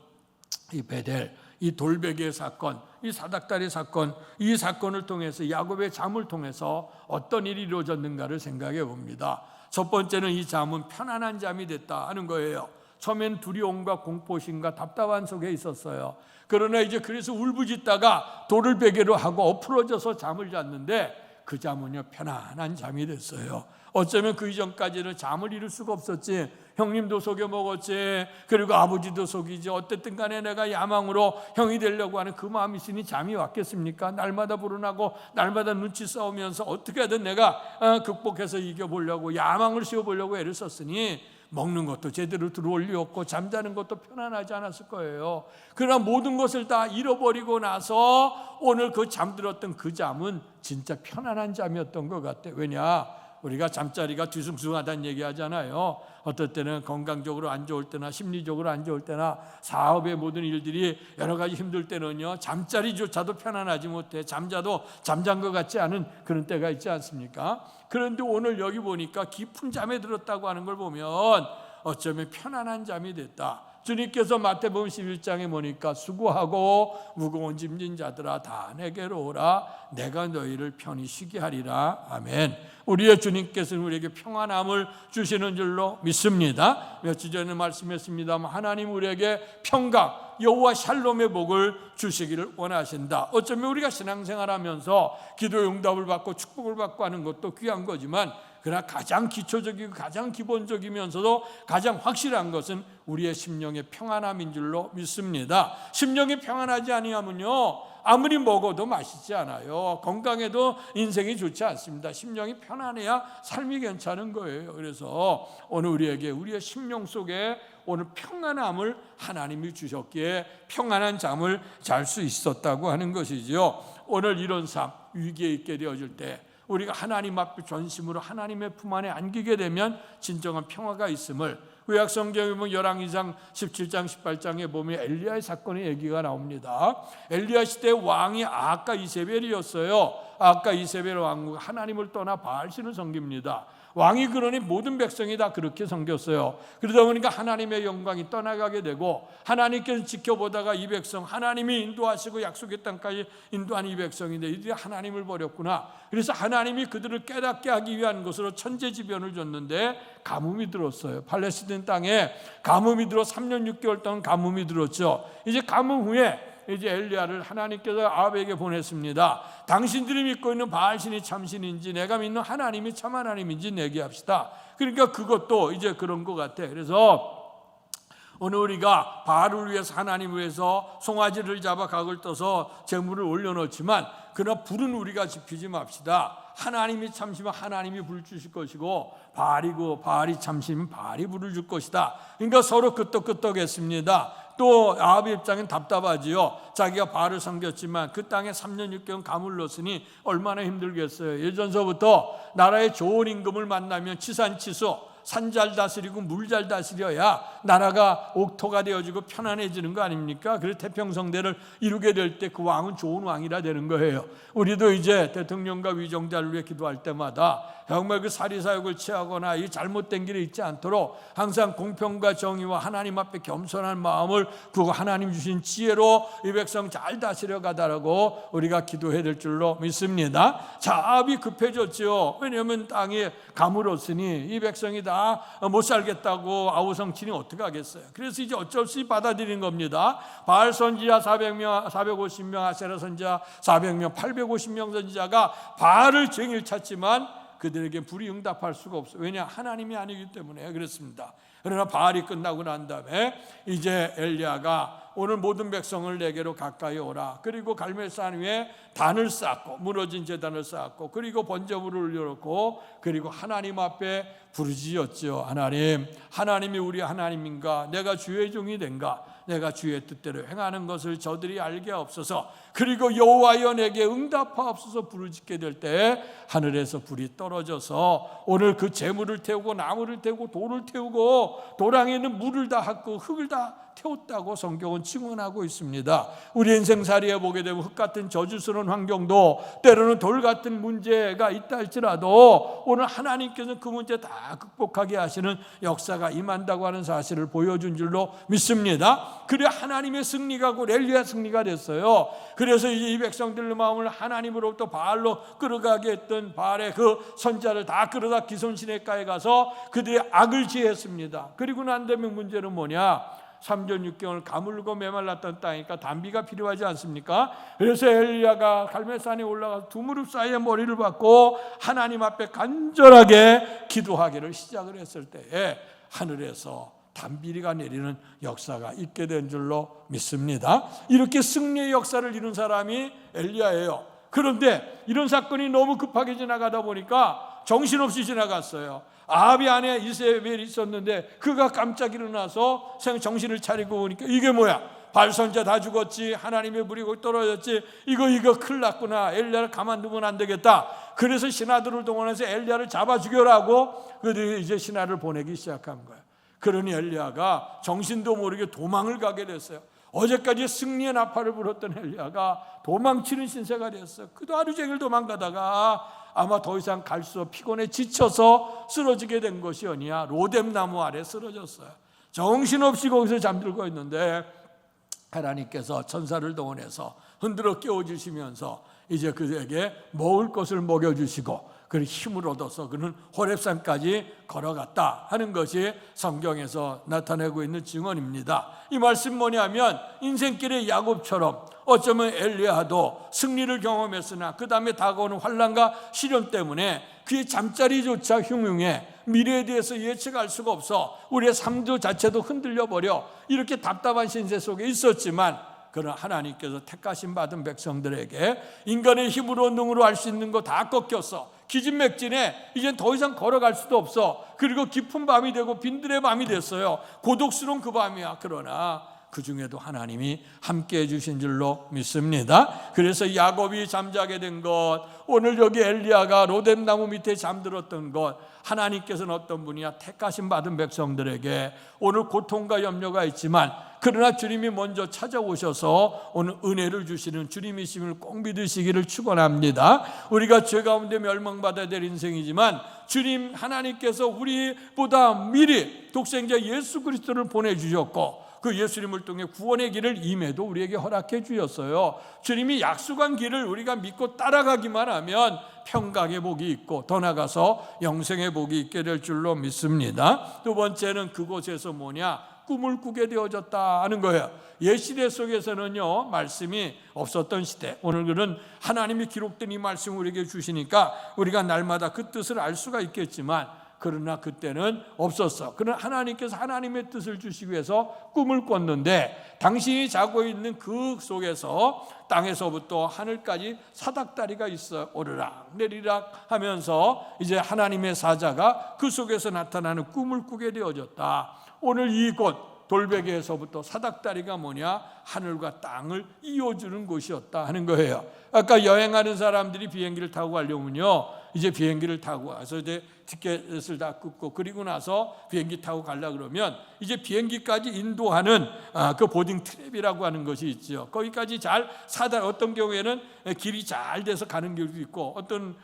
Speaker 1: 이 베델, 이 돌베개 사건, 이 사닥다리 사건, 이 사건을 통해서 야곱의 잠을 통해서 어떤 일이 이루어졌는가를 생각해 봅니다. 첫 번째는 이 잠은 편안한 잠이 됐다 하는 거예요. 처음엔 두려움과 공포심과 답답한 속에 있었어요. 그러나 이제 그래서 울부짖다가 돌을 베개로 하고 엎으러져서 잠을 잤는데 그 잠은요 편안한 잠이 됐어요. 어쩌면 그 이전까지는 잠을 이룰 수가 없었지. 형님도 속여 먹었지, 그리고 아버지도 속이지. 어쨌든 간에 내가 야망으로 형이 되려고 하는 그 마음이 있으니 잠이 왔겠습니까? 날마다 불어나고 날마다 눈치 싸우면서 어떻게든 내가 극복해서 이겨보려고, 야망을 씌워보려고 애를 썼으니 먹는 것도 제대로 들어올 리 없고 잠자는 것도 편안하지 않았을 거예요. 그러나 모든 것을 다 잃어버리고 나서 오늘 그 잠들었던 그 잠은 진짜 편안한 잠이었던 것 같아요. 왜냐? 우리가 잠자리가 뒤숭숭하다는 얘기 하잖아요. 어떨 때는 건강적으로 안 좋을 때나 심리적으로 안 좋을 때나 사업의 모든 일들이 여러 가지 힘들 때는요 잠자리조차도 편안하지 못해 잠자도 잠잔 것 같지 않은 그런 때가 있지 않습니까? 그런데 오늘 여기 보니까 깊은 잠에 들었다고 하는 걸 보면 어쩌면 편안한 잠이 됐다. 주님께서 마태복음 11장에 보니까 수고하고 무거운 짐진 자들아 다 내게로 오라, 내가 너희를 편히 쉬게 하리라. 아멘. 우리의 주님께서는 우리에게 평안함을 주시는 줄로 믿습니다. 며칠 전에 말씀했습니다만 하나님 우리에게 평강, 여호와 샬롬의 복을 주시기를 원하신다. 어쩌면 우리가 신앙생활하면서 기도 응답을 받고 축복을 받고 하는 것도 귀한 거지만, 그러나 가장 기초적이고 가장 기본적이면서도 가장 확실한 것은 우리의 심령의 평안함인 줄로 믿습니다. 심령이 평안하지 아니하면요 아무리 먹어도 맛있지 않아요. 건강해도 인생이 좋지 않습니다. 심령이 편안해야 삶이 괜찮은 거예요. 그래서 오늘 우리에게 우리의 심령 속에 오늘 평안함을 하나님이 주셨기에 평안한 잠을 잘 수 있었다고 하는 것이죠. 오늘 이런 삶, 위기에 있게 되어질 때 우리가 하나님 앞에 전심으로 하나님의 품 안에 안기게 되면 진정한 평화가 있음을 구약 성경에 보면 열왕기상 17장 18장에 보면 엘리야의 사건의 얘기가 나옵니다. 엘리야 시대 왕이 아합과 이세벨이었어요. 아합과 이세벨 왕후가 하나님을 떠나 바알신을 섬깁니다. 왕이 그러니 모든 백성이 다 그렇게 섬겼어요. 그러다 보니까 하나님의 영광이 떠나가게 되고 하나님께서 지켜보다가 이 백성 하나님이 인도하시고 약속의 땅까지 인도한 이 백성인데 이들이 하나님을 버렸구나. 그래서 하나님이 그들을 깨닫게 하기 위한 것으로 천재지변을 줬는데 가뭄이 들었어요. 팔레스틴 땅에 가뭄이 들어 3년 6개월 동안 가뭄이 들었죠. 이제 가뭄 후에 이제 엘리야를 하나님께서 아합에게 보냈습니다. 당신들이 믿고 있는 바알신이 참신인지 내가 믿는 하나님이 참 하나님인지 내게 합시다. 그러니까 그것도 이제 그런 것 같아. 그래서 오늘 우리가 바알을 위해서 하나님을 위해서 송아지를 잡아 각을 떠서 제물을 올려놓지만 그러나 불은 우리가 지피지 맙시다. 하나님이 참시면 하나님이 불 주실 것이고 바알이 참시면 바알이 불을 줄 것이다. 그러니까 서로 끄떡끄떡했습니다. 또 아합의 입장은 답답하지요. 자기가 바알을 섬겼지만 그 땅에 3년 6개월 가물렀으니 얼마나 힘들겠어요. 예전서부터 나라의 좋은 임금을 만나면 치산치수 산 잘 다스리고 물 잘 다스려야 나라가 옥토가 되어지고 편안해지는 거 아닙니까? 그래서 태평성대를 이루게 될 때 그 왕은 좋은 왕이라 되는 거예요. 우리도 이제 대통령과 위정자를 위해 기도할 때마다 정말 그 사리사욕을 취하거나 이 잘못된 길에 있지 않도록 항상 공평과 정의와 하나님 앞에 겸손한 마음을 그 하나님 주신 지혜로 이 백성 잘 다스려 가다라고 우리가 기도해야 될 줄로 믿습니다. 자압이 급해졌죠. 왜냐하면 땅이 가물었으니 이 백성이 다 못 살겠다고 아우성친이 어떻게 하겠어요. 그래서 이제 어쩔 수 없이 받아들인 겁니다. 바알 선지자 400명, 450명, 아세라 선지자 400명, 850명 선지자가 바알을 종일 찾지만 그들에게 불이 응답할 수가 없어요. 왜냐? 하나님이 아니기 때문에 그렇습니다. 그러나 바알이 끝나고 난 다음에 이제 엘리야가 오늘 모든 백성을 내게로 가까이 오라. 그리고 갈멜산 위에 단을 쌓고 무너진 제단을 쌓고 그리고 번제물을 올려놓고 그리고 하나님 앞에 부르짖었죠. 하나님이 우리 하나님인가? 내가 주의 종이 된가? 내가 주의 뜻대로 행하는 것을 저들이 알게 없어서 그리고 여호와여 내게 응답하옵소서 부르짖게 될 때 하늘에서 불이 떨어져서 오늘 그 재물을 태우고 나무를 태우고 돌을 태우고 도랑에는 물을 다 붓고 흙을 다 태웠다고 성경은 증언하고 있습니다. 우리 인생살이에 보게 되면 흙 같은 저주스러운 환경도 때로는 돌 같은 문제가 있다 할지라도 오늘 하나님께서 그 문제 다 극복하게 하시는 역사가 임한다고 하는 사실을 보여준 줄로 믿습니다. 그래 하나님의 승리가 곧 엘리야 승리가 됐어요. 그래서 이제 이 백성들의 마음을 하나님으로부터 바알로 끌어가게 했던 바알의 그 선자를 다 끌어다 기손시내가에 가서 그들의 악을 지했습니다. 그리고 난 다음에 문제는 뭐냐? 3년 6개월 가물고 메말랐던 땅이니까 단비가 필요하지 않습니까? 그래서 엘리야가 갈멜산에 올라가서 두 무릎 사이에 머리를 박고 하나님 앞에 간절하게 기도하기를 시작을 했을 때에 하늘에서 단비리가 내리는 역사가 있게 된 줄로 믿습니다. 이렇게 승리의 역사를 이룬 사람이 엘리야예요. 그런데 이런 사건이 너무 급하게 지나가다 보니까 정신없이 지나갔어요. 아합이 안에 이세벨이 있었는데 그가 깜짝 일어나서 정신을 차리고 보니까 이게 뭐야? 발선자 다 죽었지. 하나님의 불이 거기 떨어졌지. 이거 큰일 났구나. 엘리야를 가만두면 안 되겠다. 그래서 신하들을 동원해서 엘리야를 잡아 죽여라고 그들이 이제 신하를 보내기 시작한 거예요. 그러니 엘리야가 정신도 모르게 도망을 가게 됐어요. 어제까지 승리의 나팔을 불었던 엘리야가 도망치는 신세가 됐어요. 그도 하루 종일 도망가다가 아마 더 이상 갈 수 없어 피곤해 지쳐서 쓰러지게 된 것이 아니야. 로뎀나무 아래 쓰러졌어요. 정신없이 거기서 잠들고 있는데 하나님께서 천사를 동원해서 흔들어 깨워주시면서 이제 그에게 먹을 것을 먹여주시고 그 힘을 얻어서 그는 호렙산까지 걸어갔다 하는 것이 성경에서 나타내고 있는 증언입니다. 이 말씀 뭐냐면 인생길의 야곱처럼 어쩌면 엘리야도 승리를 경험했으나 그 다음에 다가오는 환난과 시련 때문에 그의 잠자리조차 흉흉해 미래에 대해서 예측할 수가 없어 우리의 삶도 자체도 흔들려버려 이렇게 답답한 신세 속에 있었지만 그러나 하나님께서 택하심 받은 백성들에게 인간의 힘으로 능으로 할 수 있는 거 다 꺾였어. 기진맥진해. 이젠 더 이상 걸어갈 수도 없어. 그리고 깊은 밤이 되고 빈들의 밤이 됐어요. 고독스러운 그 밤이야. 그러나 그 중에도 하나님이 함께해 주신 줄로 믿습니다. 그래서 야곱이 잠자게 된 것, 오늘 여기 엘리야가 로뎀나무 밑에 잠들었던 것, 하나님께서는 어떤 분이야? 택하심 받은 백성들에게 오늘 고통과 염려가 있지만 그러나 주님이 먼저 찾아오셔서 오늘 은혜를 주시는 주님이심을 꼭 믿으시기를 축원합니다. 우리가 죄 가운데 멸망받아야 될 인생이지만 주님 하나님께서 우리보다 미리 독생자 예수 그리스도를 보내주셨고 그 예수님을 통해 구원의 길을 임해도 우리에게 허락해 주셨어요. 주님이 약속한 길을 우리가 믿고 따라가기만 하면 평강의 복이 있고 더 나아가서 영생의 복이 있게 될 줄로 믿습니다. 두 번째는 그곳에서 뭐냐? 꿈을 꾸게 되어졌다 하는 거예요. 옛 시대 속에서는요 말씀이 없었던 시대, 오늘은 하나님이 기록된 이 말씀을 우리에게 주시니까 우리가 날마다 그 뜻을 알 수가 있겠지만 그러나 그때는 없었어. 그러나 하나님께서 하나님의 뜻을 주시기 위해서 꿈을 꿨는데 당신이 자고 있는 그 속에서 땅에서부터 하늘까지 사닥다리가 있어 오르락 내리락 하면서 이제 하나님의 사자가 그 속에서 나타나는 꿈을 꾸게 되어졌다. 오늘 이곳 돌베개에서부터 사닥다리가 뭐냐? 하늘과 땅을 이어주는 곳이었다 하는 거예요. 아까 여행하는 사람들이 비행기를 타고 가려면요 이제 비행기를 타고 와서 이제 티켓을 다 끊고 그리고 나서 비행기 타고 가려 그러면 이제 비행기까지 인도하는 그 보딩 트랩이라고 하는 것이 있죠. 거기까지 잘 어떤 경우에는 길이 잘 돼서 가는 길도 있고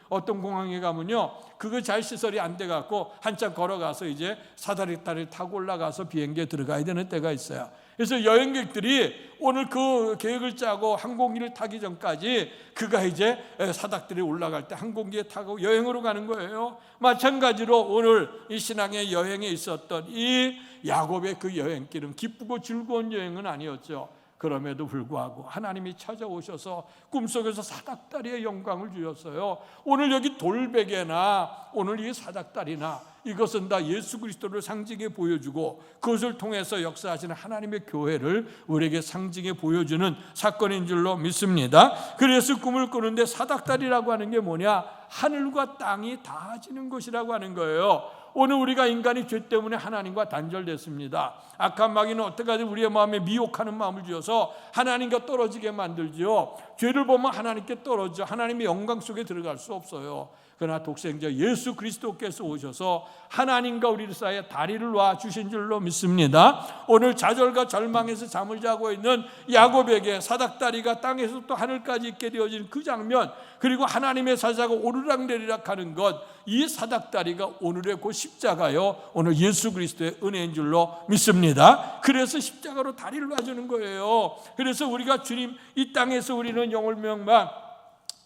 Speaker 1: 어떤 공항에 가면요 그거 잘 시설이 안 돼 갖고 한참 걸어가서 이제 사다리를 타고 올라가서 비행기에 들어가야 되는 때가 있어요. 그래서 여행객들이 오늘 그 계획을 짜고 항공기를 타기 전까지 그가 이제 사닥들이 올라갈 때 항공기에 타고 여행으로 가는 거예요. 마찬가지로 오늘 이 신앙의 여행에 있었던 이 야곱의 그 여행길은 기쁘고 즐거운 여행은 아니었죠. 그럼에도 불구하고 하나님이 찾아오셔서 꿈속에서 사닥다리의 영광을 주셨어요. 오늘 여기 돌베개나 오늘 이 사닥다리나 이것은 다 예수 그리스도를 상징해 보여주고 그것을 통해서 역사하시는 하나님의 교회를 우리에게 상징해 보여주는 사건인 줄로 믿습니다. 그래서 꿈을 꾸는데 사닥다리라고 하는 게 뭐냐? 하늘과 땅이 닿아지는 것이라고 하는 거예요. 오늘 우리가 인간이 죄 때문에 하나님과 단절됐습니다. 악한 마귀는 어떻게든 우리의 마음에 미혹하는 마음을 주어서 하나님과 떨어지게 만들지요. 죄를 보면 하나님께 떨어져 하나님의 영광 속에 들어갈 수 없어요. 그러나 독생자 예수 그리스도께서 오셔서 하나님과 우리 사이에 다리를 놔 주신 줄로 믿습니다. 오늘 좌절과 절망에서 잠을 자고 있는 야곱에게 사닥다리가 땅에서 또 하늘까지 있게 되어진 그 장면, 그리고 하나님의 사자가 오르락내리락 하는 것, 이 사닥다리가 오늘의 그 십자가요 오늘 예수 그리스도의 은혜인 줄로 믿습니다. 그래서 십자가로 다리를 놔주는 거예요. 그래서 우리가 주님 이 땅에서 우리는 영을 명망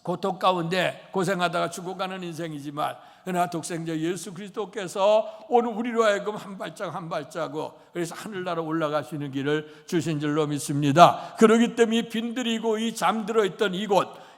Speaker 1: 고통 가운데 고생하다가 죽어가는 인생이지만 그러나 독생자 예수 그리스도께서 오늘 우리로 하여금 한 발자국 그래서 하늘나라 올라가시는 길을 주신 줄로 믿습니다. 그렇기 때문에 빈들이고 이 잠들어 있던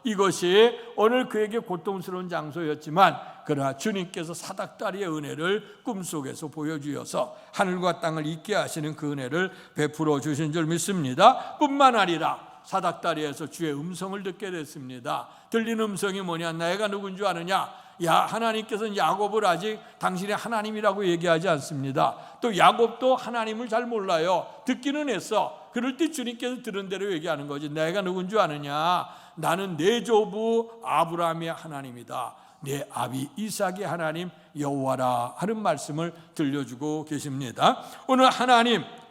Speaker 1: 이것이 오늘 그에게 고통스러운 장소였지만 그러나 주님께서 사닥다리의 은혜를 꿈속에서 보여주셔서 하늘과 땅을 잊게 하시는 그 은혜를 베풀어 주신 줄 믿습니다. 뿐만 아니라 사닥다리에서 주의 음성을 듣게 됐습니다. 들리는 음성이 뭐냐? 내가 누군 줄 아느냐? 하나님께서는 야곱을 아직 당신의 하나님이라고 얘기하지 않습니다. 또 야곱도 하나님을 잘 몰라요. 듣기는 했어. 그럴 때 주님께서 들은 대로 얘기하는 거지. 내가 누군 줄 아느냐? 나는 내 조부 아브라함의 하나님이다. 내 아비 이삭의 하나님 여호와라 하는 말씀을 들려주고 계십니다. 오늘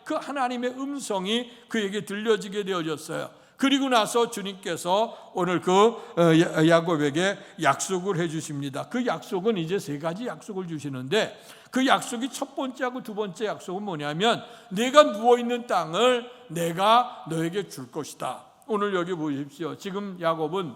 Speaker 1: 그 하나님의 음성이 그에게 들려지게 되어졌어요. 그리고 나서 주님께서 오늘 그 야곱에게 약속을 해주십니다. 그 약속은 이제 3가지 약속을 주시는데 그 약속이 첫 번째하고 두 번째 약속은 뭐냐면 내가 누워있는 땅을 내가 너에게 줄 것이다. 오늘 여기 보십시오. 지금 야곱은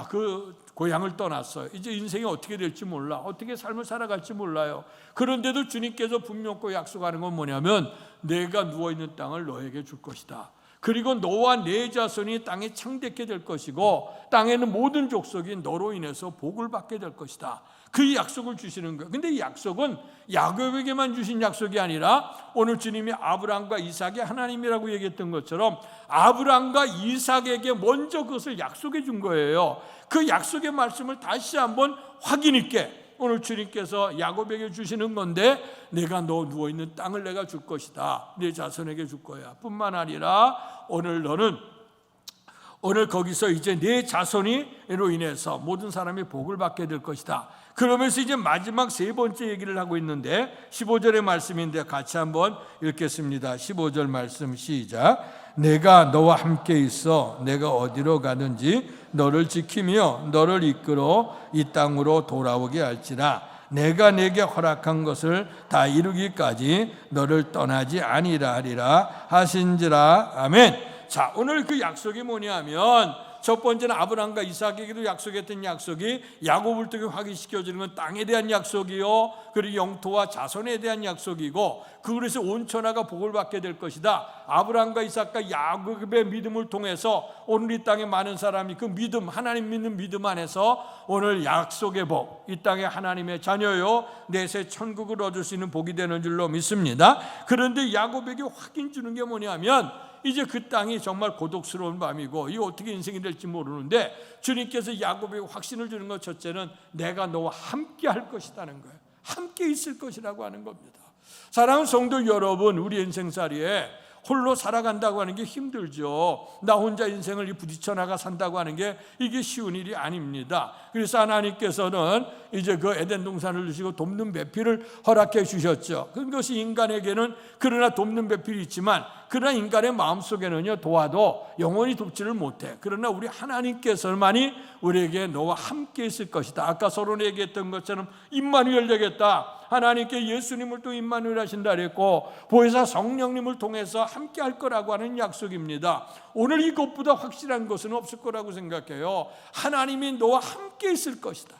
Speaker 1: 그 고향을 떠났어요. 이제 인생이 어떻게 될지 몰라. 어떻게 삶을 살아갈지 몰라요. 그런데도 주님께서 분명히 약속하는 건 뭐냐면 내가 누워있는 땅을 너에게 줄 것이다. 그리고 너와 네 자손이 땅에 창대케 될 것이고 땅에는 모든 족속이 너로 인해서 복을 받게 될 것이다. 그 약속을 주시는 거예요. 근데 이 약속은 야곱에게만 주신 약속이 아니라 오늘 주님이 아브라함과 이삭의 하나님이라고 얘기했던 것처럼 아브라함과 이삭에게 먼저 그것을 약속해 준 거예요. 그 약속의 말씀을 다시 한번 확인 있게 오늘 주님께서 야곱에게 주시는 건데 내가 너 누워있는 땅을 내가 줄 것이다. 네 자손에게 줄 거야. 뿐만 아니라 오늘 거기서 이제 네 자손이로 인해서 모든 사람이 복을 받게 될 것이다. 그러면서 이제 마지막 3번째 얘기를 하고 있는데 15절의 말씀인데 같이 한번 읽겠습니다. 15절 말씀 시작. 내가 너와 함께 있어 내가 어디로 가든지 너를 지키며 너를 이끌어 이 땅으로 돌아오게 할지라. 내가 내게 허락한 것을 다 이루기까지 너를 떠나지 아니라 하리라 하신지라. 아멘. 자, 오늘 그 약속이 뭐냐면 첫 번째는 아브라함과 이삭에게도 약속했던 약속이 야곱을 통해 확인시켜주는 건 땅에 대한 약속이요, 그리고 영토와 자손에 대한 약속이고, 그래서 온 천하가 복을 받게 될 것이다. 아브라함과 이삭과 야곱의 믿음을 통해서 오늘 이 땅에 많은 사람이 그 믿음, 하나님 믿는 믿음 안에서 오늘 약속의 복, 이 땅에 하나님의 자녀요 내세 천국을 얻을 수 있는 복이 되는 줄로 믿습니다. 그런데 야곱에게 확인 주는 게 뭐냐면 이제 그 땅이 정말 고독스러운 밤이고 이게 어떻게 인생이 될지 모르는데 주님께서 야곱에게 확신을 주는 것, 첫째는 내가 너와 함께 할 것이라는 거예요. 함께 있을 것이라고 하는 겁니다. 사랑하는 성도 여러분, 우리 인생살이에 홀로 살아간다고 하는 게 힘들죠. 나 혼자 인생을 부딪혀 나가 산다고 하는 게 이게 쉬운 일이 아닙니다. 그래서 하나님께서는 이제 그 에덴 동산을 주시고 돕는 배필을 허락해 주셨죠. 그것이 인간에게는 그러나 돕는 배필이 있지만 그러나 인간의 마음속에는요, 도와도 영원히 돕지를 못해. 그러나 우리 하나님께서만이 우리에게 너와 함께 있을 것이다. 아까 서로 얘기했던 것처럼 임마누엘 되겠다. 하나님께 예수님을 또 임마누엘 하신다 그랬고 보혜사 성령님을 통해서 함께 할 거라고 하는 약속입니다. 오늘 이것보다 확실한 것은 없을 거라고 생각해요. 하나님이 너와 함께 있을 것이다.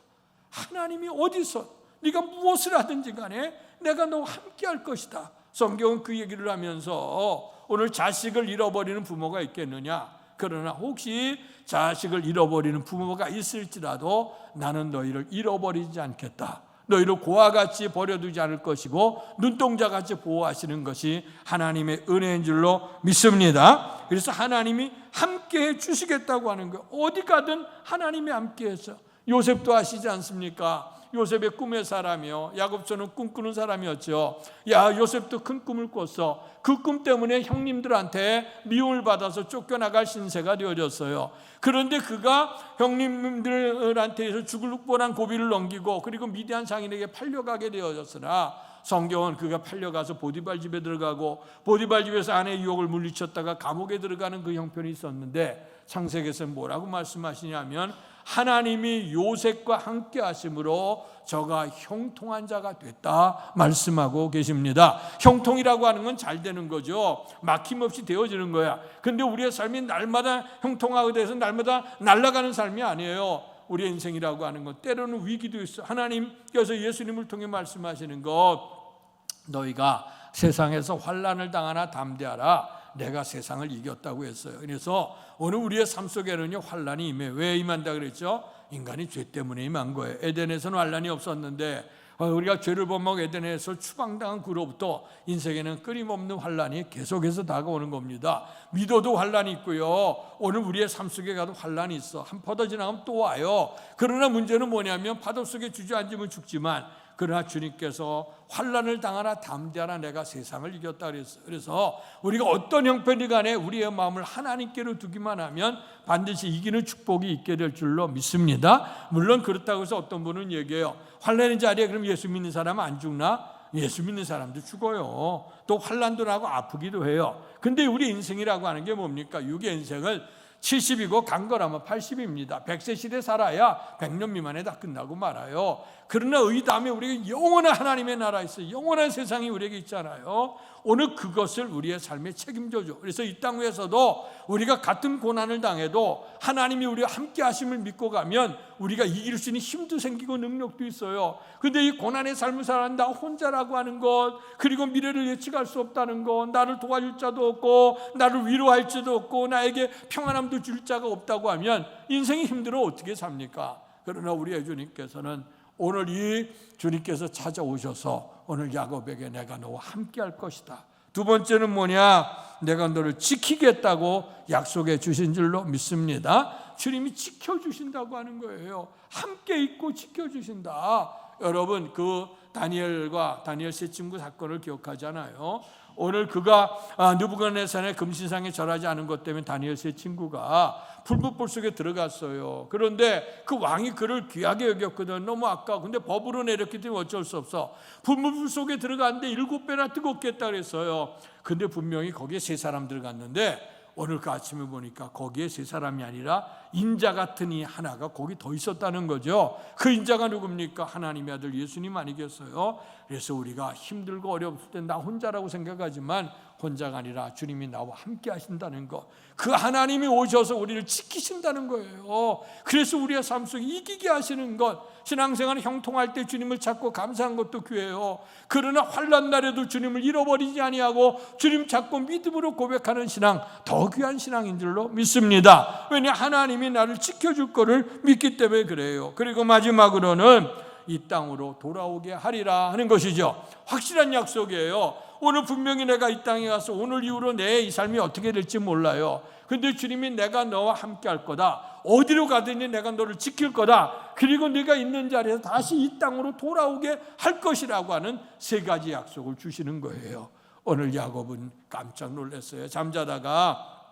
Speaker 1: 하나님이 어디서 네가 무엇을 하든지 간에 내가 너와 함께 할 것이다. 성경은 그 얘기를 하면서 오늘 자식을 잃어버리는 부모가 있겠느냐? 그러나 혹시 자식을 잃어버리는 부모가 있을지라도 나는 너희를 잃어버리지 않겠다. 너희를 고와 같이 버려두지 않을 것이고 눈동자같이 보호하시는 것이 하나님의 은혜인 줄로 믿습니다. 그래서 하나님이 함께해 주시겠다고 하는 거예요. 어디 가든 하나님이 함께해서. 요셉도 아시지 않습니까? 요셉의 꿈의 사람이요, 야곱처럼 꿈꾸는 사람이었죠. 요셉도 큰 꿈을 꿨어. 그 꿈 때문에 형님들한테 미움을 받아서 쫓겨나갈 신세가 되어졌어요. 그런데 그가 형님들한테서 죽을 뻔한 고비를 넘기고 그리고 미디안 상인에게 팔려가게 되어졌으나 성경은 그가 팔려가서 보디발 집에 들어가고 보디발 집에서 아내의 유혹을 물리쳤다가 감옥에 들어가는 그 형편이 있었는데 창세기에서는 뭐라고 말씀하시냐면 하나님이 요셉과 함께 하심으로 저가 형통한 자가 됐다 말씀하고 계십니다. 형통이라고 하는 건 잘 되는 거죠. 막힘없이 되어지는 거야. 근데 우리의 삶이 날마다 형통하게 돼서 날마다 날아가는 삶이 아니에요. 우리의 인생이라고 하는 건 때로는 위기도 있어. 하나님께서 예수님을 통해 말씀하시는 것, 너희가 세상에서 환난을 당하나 담대하라. 내가 세상을 이겼다고 했어요. 그래서 오늘 우리의 삶 속에는요, 환난이 임해. 왜 임한다 그랬죠? 인간이 죄 때문에 임한 거예요. 에덴에서는 환난이 없었는데 우리가 죄를 범하고 에덴에서 추방당한 그로부터 인생에는 끊임없는 환난이 계속해서 다가오는 겁니다. 믿어도 환난이 있고요, 오늘 우리의 삶 속에 가도 환난이 있어. 한 파도 지나가면 또 와요. 그러나 문제는 뭐냐면 파도 속에 주저앉으면 죽지만 그러나 주님께서 환난을 당하나 담대하라. 내가 세상을 이겼다 그랬어요. 그래서 우리가 어떤 형편이 간에 우리의 마음을 하나님께로 두기만 하면 반드시 이기는 축복이 있게 될 줄로 믿습니다. 물론 그렇다고 해서 어떤 분은 얘기해요. 환난의 자리에 그럼 예수 믿는 사람은 안 죽나? 예수 믿는 사람도 죽어요. 또 환난도 나고 아프기도 해요. 근데 우리 인생이라고 하는 게 뭡니까? 육의 인생을 70이고 강건하면 80입니다. 100세 시대 살아야 100년 미만에 다 끝나고 말아요. 그러나 의담에 우리가 영원한 하나님의 나라에 있어요. 영원한 세상이 우리에게 있잖아요. 오늘 그것을 우리의 삶에 책임져줘. 그래서 이 땅 위에서도 우리가 같은 고난을 당해도 하나님이 우리와 함께 하심을 믿고 가면 우리가 이길 수 있는 힘도 생기고 능력도 있어요. 그런데 이 고난의 삶을 살아간다 혼자라고 하는 것, 그리고 미래를 예측할 수 없다는 것, 나를 도와줄 자도 없고 나를 위로할 자도 없고 나에게 평안함도 줄 자가 없다고 하면 인생이 힘들어 어떻게 삽니까? 그러나 우리의 주님께서는 오늘 이 주님께서 찾아오셔서 오늘 야곱에게 내가 너와 함께 할 것이다. 두 번째는 뭐냐? 내가 너를 지키겠다고 약속해 주신 줄로 믿습니다. 주님이 지켜주신다고 하는 거예요. 함께 있고 지켜주신다. 여러분, 그 다니엘과 다니엘 세 친구 사건을 기억하잖아요. 오늘 그가 느부갓네살의 금신상에 절하지 않은 것 때문에 다니엘 세 친구가 풀무불 속에 들어갔어요. 그런데 그 왕이 그를 귀하게 여겼거든. 너무 아까워. 근데 법으로 내렸기 때문에 어쩔 수 없어. 풀무불 속에 들어갔는데 7배나 뜨겁겠다 그랬어요. 근데 분명히 거기에 3사람 들어갔는데 오늘 그 아침에 보니까 거기에 3사람이 아니라 인자 같은 이 하나가 거기 더 있었다는 거죠. 그 인자가 누굽니까? 하나님의 아들 예수님 아니겠어요? 그래서 우리가 힘들고 어려웠을 때 나 혼자라고 생각하지만 혼자가 아니라 주님이 나와 함께 하신다는 것, 그 하나님이 오셔서 우리를 지키신다는 거예요. 그래서 우리의 삶 속에 이기게 하시는 것, 신앙생활 형통할 때 주님을 찾고 감사한 것도 귀해요. 그러나 환난 날에도 주님을 잃어버리지 아니하고 주님 찾고 믿음으로 고백하는 신앙, 더 귀한 신앙인 줄로 믿습니다. 왜냐? 하나님이 나를 지켜줄 거를 믿기 때문에 그래요. 그리고 마지막으로는 이 땅으로 돌아오게 하리라 하는 것이죠. 확실한 약속이에요. 오늘 분명히 내가 이 땅에 가서 오늘 이후로 내 이 삶이 어떻게 될지 몰라요. 근데 주님이 내가 너와 함께 할 거다. 어디로 가든지 내가 너를 지킬 거다. 그리고 네가 있는 자리에서 다시 이 땅으로 돌아오게 할 것이라고 하는 3가지 약속을 주시는 거예요. 오늘 야곱은 깜짝 놀랐어요. 잠자다가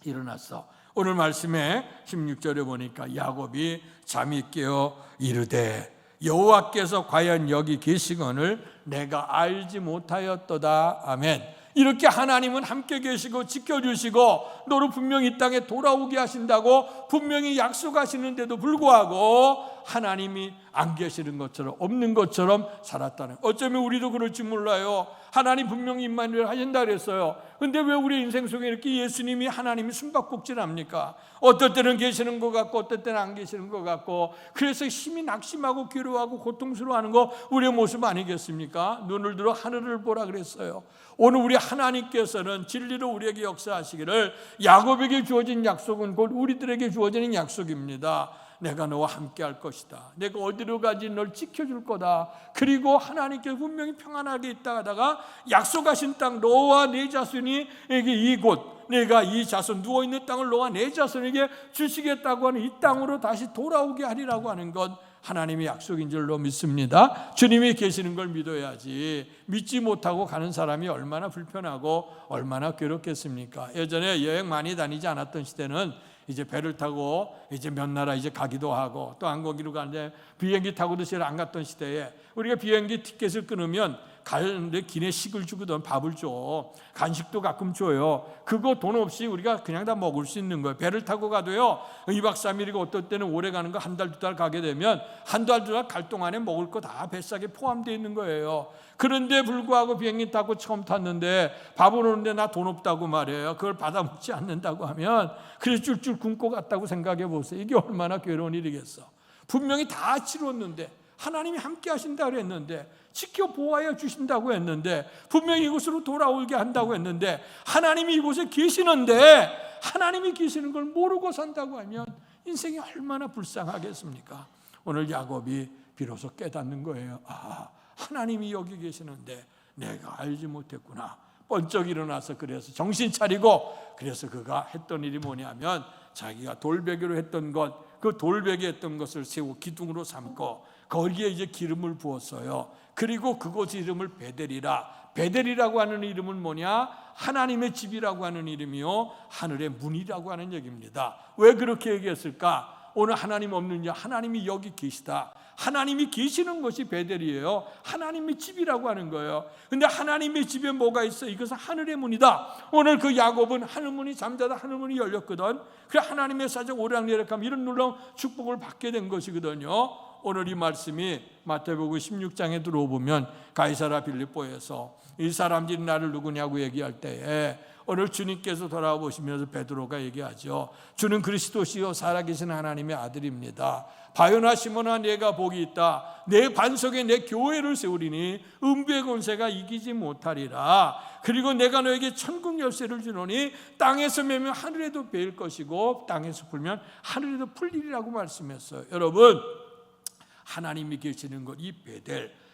Speaker 1: 일어났어. 오늘 말씀에 16절에 보니까 야곱이 잠이 깨어 이르되 여호와께서 과연 여기 계시거늘 내가 알지 못하였도다. 아멘. 이렇게 하나님은 함께 계시고 지켜주시고 너를 분명히 이 땅에 돌아오게 하신다고 분명히 약속하시는데도 불구하고 하나님이 안 계시는 것처럼 없는 것처럼 살았다는, 어쩌면 우리도 그럴지 몰라요. 하나님 분명히 임마누엘 하신다 그랬어요. 근데 왜 우리 인생 속에 이렇게 예수님이 하나님이 숨바꼭질합니까? 어떨 때는 계시는 것 같고 어떨 때는 안 계시는 것 같고, 그래서 힘이 낙심하고 괴로워하고 고통스러워하는 거 우리의 모습 아니겠습니까? 눈을 들어 하늘을 보라 그랬어요. 오늘 우리 하나님께서는 진리로 우리에게 역사하시기를, 야곱에게 주어진 약속은 곧 우리들에게 주어지는 약속입니다. 내가 너와 함께 할 것이다. 내가 어디로 가지 널 지켜줄 거다. 그리고 하나님께 분명히 평안하게 있다 하다가 약속하신 땅, 너와 네 자손이 이곳, 내가 이 자손 누워있는 땅을 너와 네 자손에게 주시겠다고 하는 이 땅으로 다시 돌아오게 하리라고 하는 것, 하나님의 약속인 줄로 믿습니다. 주님이 계시는 걸 믿어야지, 믿지 못하고 가는 사람이 얼마나 불편하고 얼마나 괴롭겠습니까? 예전에 여행 많이 다니지 않았던 시대는 이제 배를 타고 이제 몇 나라 이제 가기도 하고, 또 한국으로 가는데 비행기 타고도 제일 안 갔던 시대에 우리가 비행기 티켓을 끊으면 가는데 기내식을 주거든. 밥을 줘. 간식도 가끔 줘요. 그거 돈 없이 우리가 그냥 다 먹을 수 있는 거예요. 배를 타고 가도요 2박 3일이고 어떨 때는 오래 가는 거 한 달, 두 달 가게 되면 한 달, 두 달 갈 동안에 먹을 거 다 뱃삭에 포함되어 있는 거예요. 그런데 불구하고 비행기 타고 처음 탔는데 밥을 오는데 나 돈 없다고 말해요. 그걸 받아 먹지 않는다고 하면 그래서 쫄쫄 굶고 갔다고 생각해 보세요. 이게 얼마나 괴로운 일이겠어. 분명히 다 치렀는데, 하나님이 함께 하신다 그랬는데, 지켜보아야 주신다고 했는데, 분명히 이곳으로 돌아오게 한다고 했는데, 하나님이 이곳에 계시는데 하나님이 계시는 걸 모르고 산다고 하면 인생이 얼마나 불쌍하겠습니까? 오늘 야곱이 비로소 깨닫는 거예요. 아, 하나님이 여기 계시는데 내가 알지 못했구나. 번쩍 일어나서 그래서 정신 차리고, 그래서 그가 했던 일이 뭐냐면 자기가 돌베개로 했던 것, 그 돌베개 했던 것을 세우 기둥으로 삼고 거기에 이제 기름을 부었어요. 그리고 그곳 이름을 베델이라. 베델이라고 하는 이름은 뭐냐? 하나님의 집이라고 하는 이름이요, 하늘의 문이라고 하는 얘기입니다. 왜 그렇게 얘기했을까? 오늘 하나님 없느냐? 하나님이 여기 계시다. 하나님이 계시는 것이 베델이에요. 하나님의 집이라고 하는 거예요. 근데 하나님의 집에 뭐가 있어? 이것은 하늘의 문이다. 오늘 그 야곱은 하늘문이 잠자다 하늘문이 열렸거든. 그래 하나님의 사정 오락내락하면 이런 놀라운 축복을 받게 된 것이거든요. 오늘 이 말씀이 마태복음 16장에 들어보면 가이사랴 빌립보에서 이 사람들이 나를 누구냐고 얘기할 때에 오늘 주님께서 돌아보시면서 베드로가 얘기하죠. 주는 그리스도시요 살아계신 하나님의 아들입니다. 바요나 시몬아, 내가 복이 있다. 내 반석에 내 교회를 세우리니 음부의 권세가 이기지 못하리라. 그리고 내가 너에게 천국 열쇠를 주노니 땅에서 매면 하늘에도 베일 것이고 땅에서 풀면 하늘에도 풀리리라고 말씀했어요. 여러분, 하나님이 계시는 것,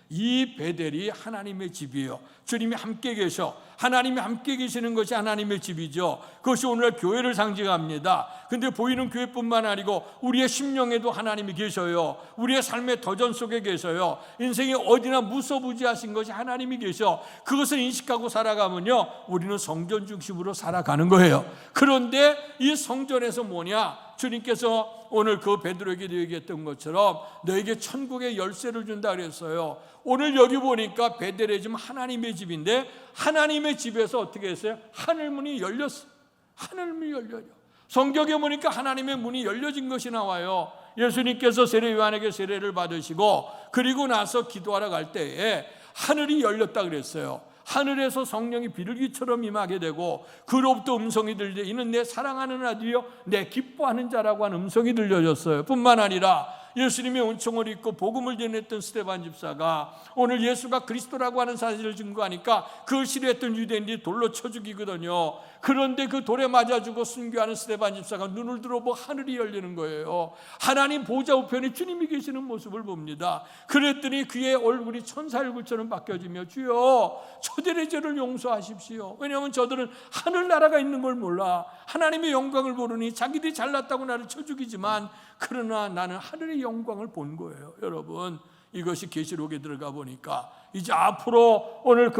Speaker 1: 이 베델이 하나님의 집이에요. 주님이 함께 계셔. 하나님이 함께 계시는 것이 하나님의 집이죠. 그것이 오늘날 교회를 상징합니다. 근데 보이는 교회뿐만 아니고 우리의 심령에도 하나님이 계셔요. 우리의 삶의 도전 속에 계셔요. 인생이 어디나 무소부지하신 것이 하나님이 계셔. 그것을 인식하고 살아가면요, 우리는 성전 중심으로 살아가는 거예요. 그런데 이 성전에서 뭐냐? 주님께서 오늘 그 베드로에게 얘기했던 것처럼 너에게 천국의 열쇠를 준다 그랬어요. 오늘 여기 보니까 베델의 집 하나님의 집인데, 하나님의 집에서 어떻게 했어요? 하늘문이 열렸어. 하늘문이 열려요. 성경에 보니까 하나님의 문이 열려진 것이 나와요. 예수님께서 세례 요한에게 세례를 받으시고 그리고 나서 기도하러 갈 때에 하늘이 열렸다 그랬어요. 하늘에서 성령이 비둘기처럼 임하게 되고 그로부터 음성이 들려, 이는 내 사랑하는 아들이요 내 기뻐하는 자라고 하는 음성이 들려졌어요. 뿐만 아니라 예수님의 은총을 입고 복음을 전했던 스데반 집사가 오늘 예수가 그리스도라고 하는 사실을 증거하니까 그걸 싫어했던 유대인들이 돌로 쳐 죽이거든요. 그런데 그 돌에 맞아 죽어 순교하는 스데반 집사가 눈을 들어보고 하늘이 열리는 거예요. 하나님 보좌 우편에 주님이 계시는 모습을 봅니다. 그랬더니 그의 얼굴이 천사 얼굴처럼 바뀌어지며 주여 저들의 죄를 용서하십시오. 왜냐하면 저들은 하늘나라가 있는 걸 몰라. 하나님의 영광을 모르니 자기들이 잘났다고 나를 쳐 죽이지만 그러나 나는 하늘의 영광을 본 거예요. 여러분, 이것이 계시록에 들어가 보니까 이제 앞으로 오늘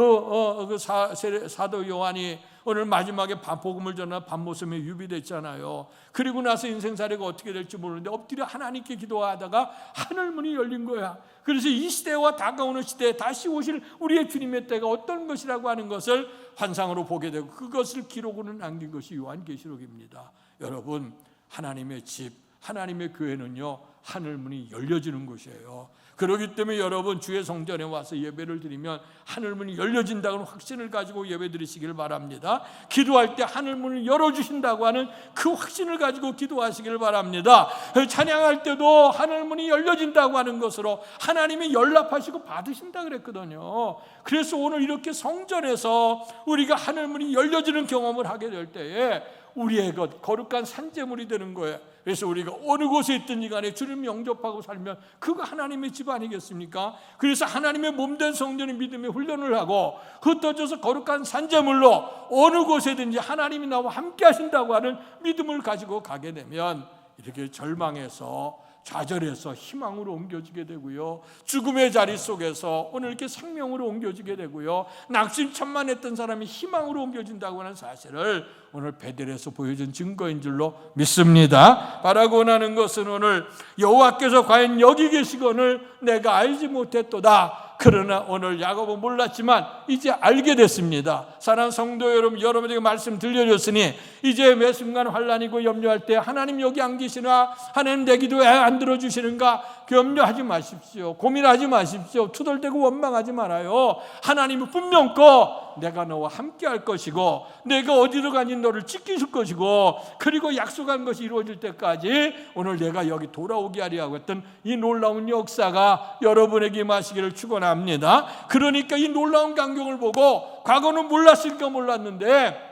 Speaker 1: 사도 요한이 오늘 마지막에 복음을 전하는 밤모섬에 유비됐잖아요. 그리고 나서 인생사례가 어떻게 될지 모르는데 엎드려 하나님께 기도하다가 하늘문이 열린 거야. 그래서 이 시대와 다가오는 시대에 다시 오실 우리의 주님의 때가 어떤 것이라고 하는 것을 환상으로 보게 되고 그것을 기록으로 남긴 것이 요한계시록입니다. 여러분, 하나님의 집, 하나님의 교회는요, 하늘문이 열려지는 곳이에요. 그렇기 때문에 여러분, 주의 성전에 와서 예배를 드리면 하늘문이 열려진다는 확신을 가지고 예배 드리시길 바랍니다. 기도할 때 하늘문을 열어주신다고 하는 그 확신을 가지고 기도하시길 바랍니다. 찬양할 때도 하늘문이 열려진다고 하는 것으로 하나님이 연락하시고 받으신다 그랬거든요. 그래서 오늘 이렇게 성전에서 우리가 하늘문이 열려지는 경험을 하게 될 때에 우리의 것 거룩한 산재물이 되는 거예요. 그래서 우리가 어느 곳에 있든지 간에 주님 영접하고 살면 그거 하나님의 집 아니겠습니까? 그래서 하나님의 몸된 성전의 믿음의 훈련을 하고 흩어져서 거룩한 산재물로 어느 곳에든지 하나님이 나와 함께 하신다고 하는 믿음을 가지고 가게 되면 이렇게 절망해서 좌절해서 희망으로 옮겨지게 되고요, 죽음의 자리 속에서 오늘 이렇게 생명으로 옮겨지게 되고요, 낙심천만했던 사람이 희망으로 옮겨진다고 하는 사실을 오늘 베델에서 보여준 증거인 줄로 믿습니다. 바라고 원하는 것은 오늘 여호와께서 과연 여기 계시거늘 내가 알지 못했도다. 그러나 오늘 야곱은 몰랐지만 이제 알게 됐습니다. 사랑하는 성도 여러분, 여러분에게 말씀 들려줬으니 이제 매 순간 환난이고 염려할 때 하나님 여기 안 계시나, 하나님 내 기도 왜 안 들어주시는가 염려하지 마십시오. 고민하지 마십시오. 투덜대고 원망하지 말아요. 하나님은 분명코 내가 너와 함께 할 것이고 내가 어디로 가니 너를 지키실 것이고 그리고 약속한 것이 이루어질 때까지 오늘 내가 여기 돌아오게 하려 하고 했던 이 놀라운 역사가 여러분에게 임하시기를 축원합니다. 그러니까 이 놀라운 광경을 보고 과거는 몰랐을까 몰랐는데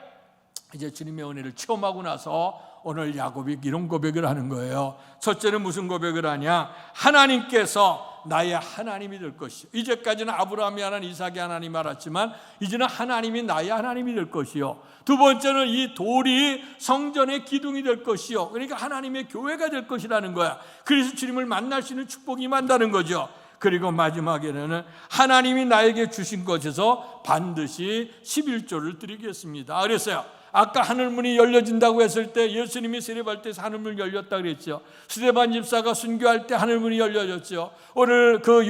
Speaker 1: 이제 주님의 은혜를 체험하고 나서 오늘 야곱이 이런 고백을 하는 거예요. 첫째는 무슨 고백을 하냐? 하나님께서 나의 하나님이 될 것이요. 이제까지는 아브라함이 하나님, 이삭이 하나님 알았지만 이제는 하나님이 나의 하나님이 될 것이요. 두 번째는 이 돌이 성전의 기둥이 될 것이요. 그러니까 하나님의 교회가 될 것이라는 거야. 그래서 주님을 만날 수 있는 축복이 임한다는 거죠. 그리고 마지막에는 하나님이 나에게 주신 것에서 반드시 11조를 드리겠습니다. 그랬어요. 아까 하늘문이 열려진다고 했을 때 예수님이 세례받을 때 하늘문이 열렸다 그랬죠. 스데반 집사가 순교할 때 하늘문이 열려졌죠. 오늘 그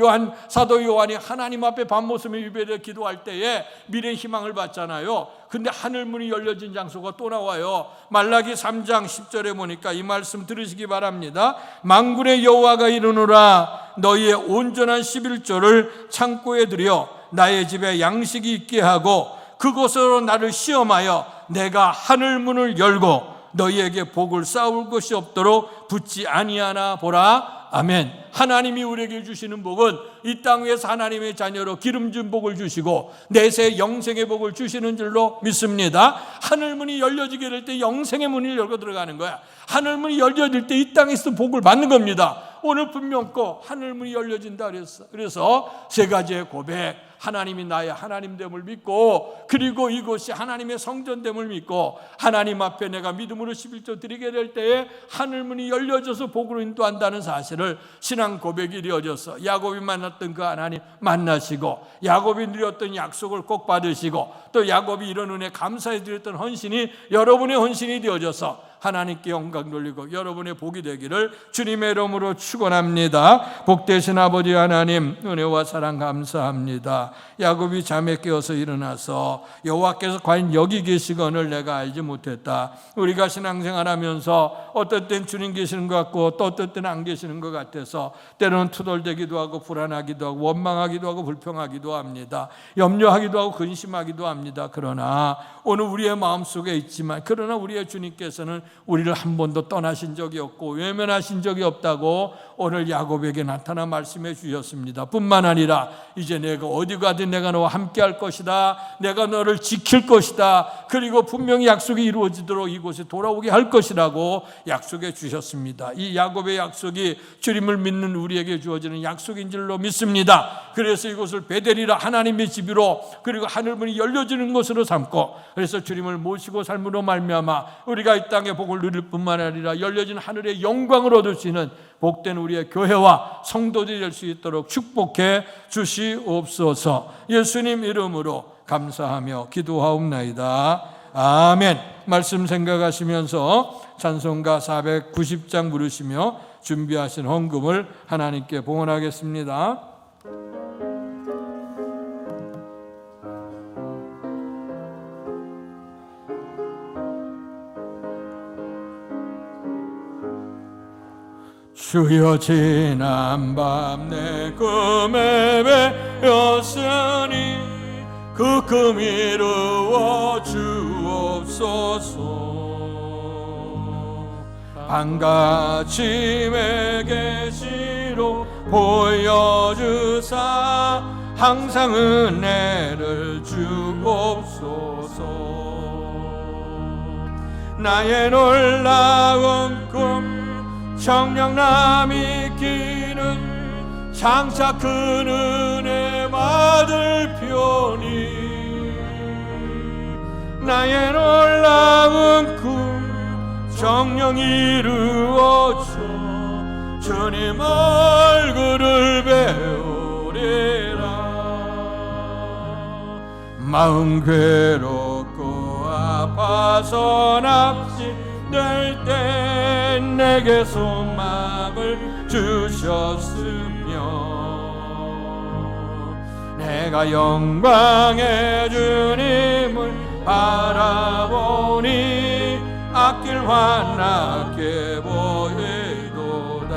Speaker 1: 사도 요한이 하나님 앞에 밤모섬에 유배되어 기도할 때에 미래의 희망을 받잖아요. 근데 하늘문이 열려진 장소가 또 나와요. 말라기 3장 10절에 보니까 이 말씀 들으시기 바랍니다. 만군의 여호와가 이르노라 너희의 온전한 11조를 창고에 들여 나의 집에 양식이 있게 하고 그곳으로 나를 시험하여 내가 하늘문을 열고 너희에게 복을 쌓을 것이 없도록 붙지 아니하나 보라. 아멘. 하나님이 우리에게 주시는 복은 이 땅 위에서 하나님의 자녀로 기름진 복을 주시고 내세 영생의 복을 주시는 줄로 믿습니다. 하늘문이 열려지게 될 때 영생의 문을 열고 들어가는 거야. 하늘문이 열려질 때 이 땅에서 복을 받는 겁니다. 오늘 분명코 하늘문이 열려진다 그래서 세 가지의 고백, 하나님이 나의 하나님됨을 믿고 그리고 이곳이 하나님의 성전됨을 믿고 하나님 앞에 내가 믿음으로 11조 드리게 될 때에 하늘문이 열려져서 복으로 인도한다는 사실을 신앙 고백이 이루어져서 야곱이 만났던 그 하나님 만나시고 야곱이 누렸던 약속을 꼭 받으시고 또 야곱이 이런 은혜 감사해 드렸던 헌신이 여러분의 헌신이 되어져서 하나님께 영광 돌리고 여러분의 복이 되기를 주님의 이름으로 축원합니다. 복되신 아버지 하나님, 은혜와 사랑 감사합니다. 야곱이 잠에 깨어서 일어나서 여호와께서 과연 여기 계시거늘 내가 알지 못했다. 우리가 신앙생활하면서 어떨 땐 주님 계시는 것 같고 또 어떨 때는 안 계시는 것 같아서 때로는 투덜대기도 하고 불안하기도 하고 원망하기도 하고 불평하기도 합니다. 염려하기도 하고 근심하기도 합니다. 그러나 오늘 우리의 마음속에 있지만 그러나 우리의 주님께서는 우리를 한 번도 떠나신 적이 없고 외면하신 적이 없다고 오늘 야곱에게 나타나 말씀해 주셨습니다. 뿐만 아니라 이제 내가 어디 가든 내가 너와 함께 할 것이다. 내가 너를 지킬 것이다. 그리고 분명히 약속이 이루어지도록 이곳에 돌아오게 할 것이라고 약속해 주셨습니다. 이 야곱의 약속이 주님을 믿는 우리에게 주어지는 약속인 줄로 믿습니다. 그래서 이곳을 베델이라 하나님의 집으로 그리고 하늘문이 열려지는 곳으로 삼고 그래서 주님을 모시고 삶으로 말미암아 우리가 이 땅의 복을 누릴 뿐만 아니라 열려진 하늘의 영광을 얻을 수 있는 복된 우리의 교회와 성도들이 될 수 있도록 축복해 주시옵소서. 예수님 이름으로 감사하며 기도하옵나이다. 아멘. 말씀 생각하시면서 찬송가 490장 부르시며 준비하신 헌금을 하나님께 봉헌하겠습니다. 주여 지난밤 내 꿈에 배었으니 그 꿈 이루어 주옵소서. 밤같이의 계시로 보여주사 항상 은혜를 주옵소서. 나의 놀라운 꿈 청량함이 끼는 장차 큰 은혜 받을 편이 나의 놀라운 꿈 정령 이루어져 주님 얼굴을 배우리라. 마음 괴롭고 아파서 납치될 때 내게 소망을 주셨으며 내가 영광의 주님을 바라보니 앞길 환하게 보이도다.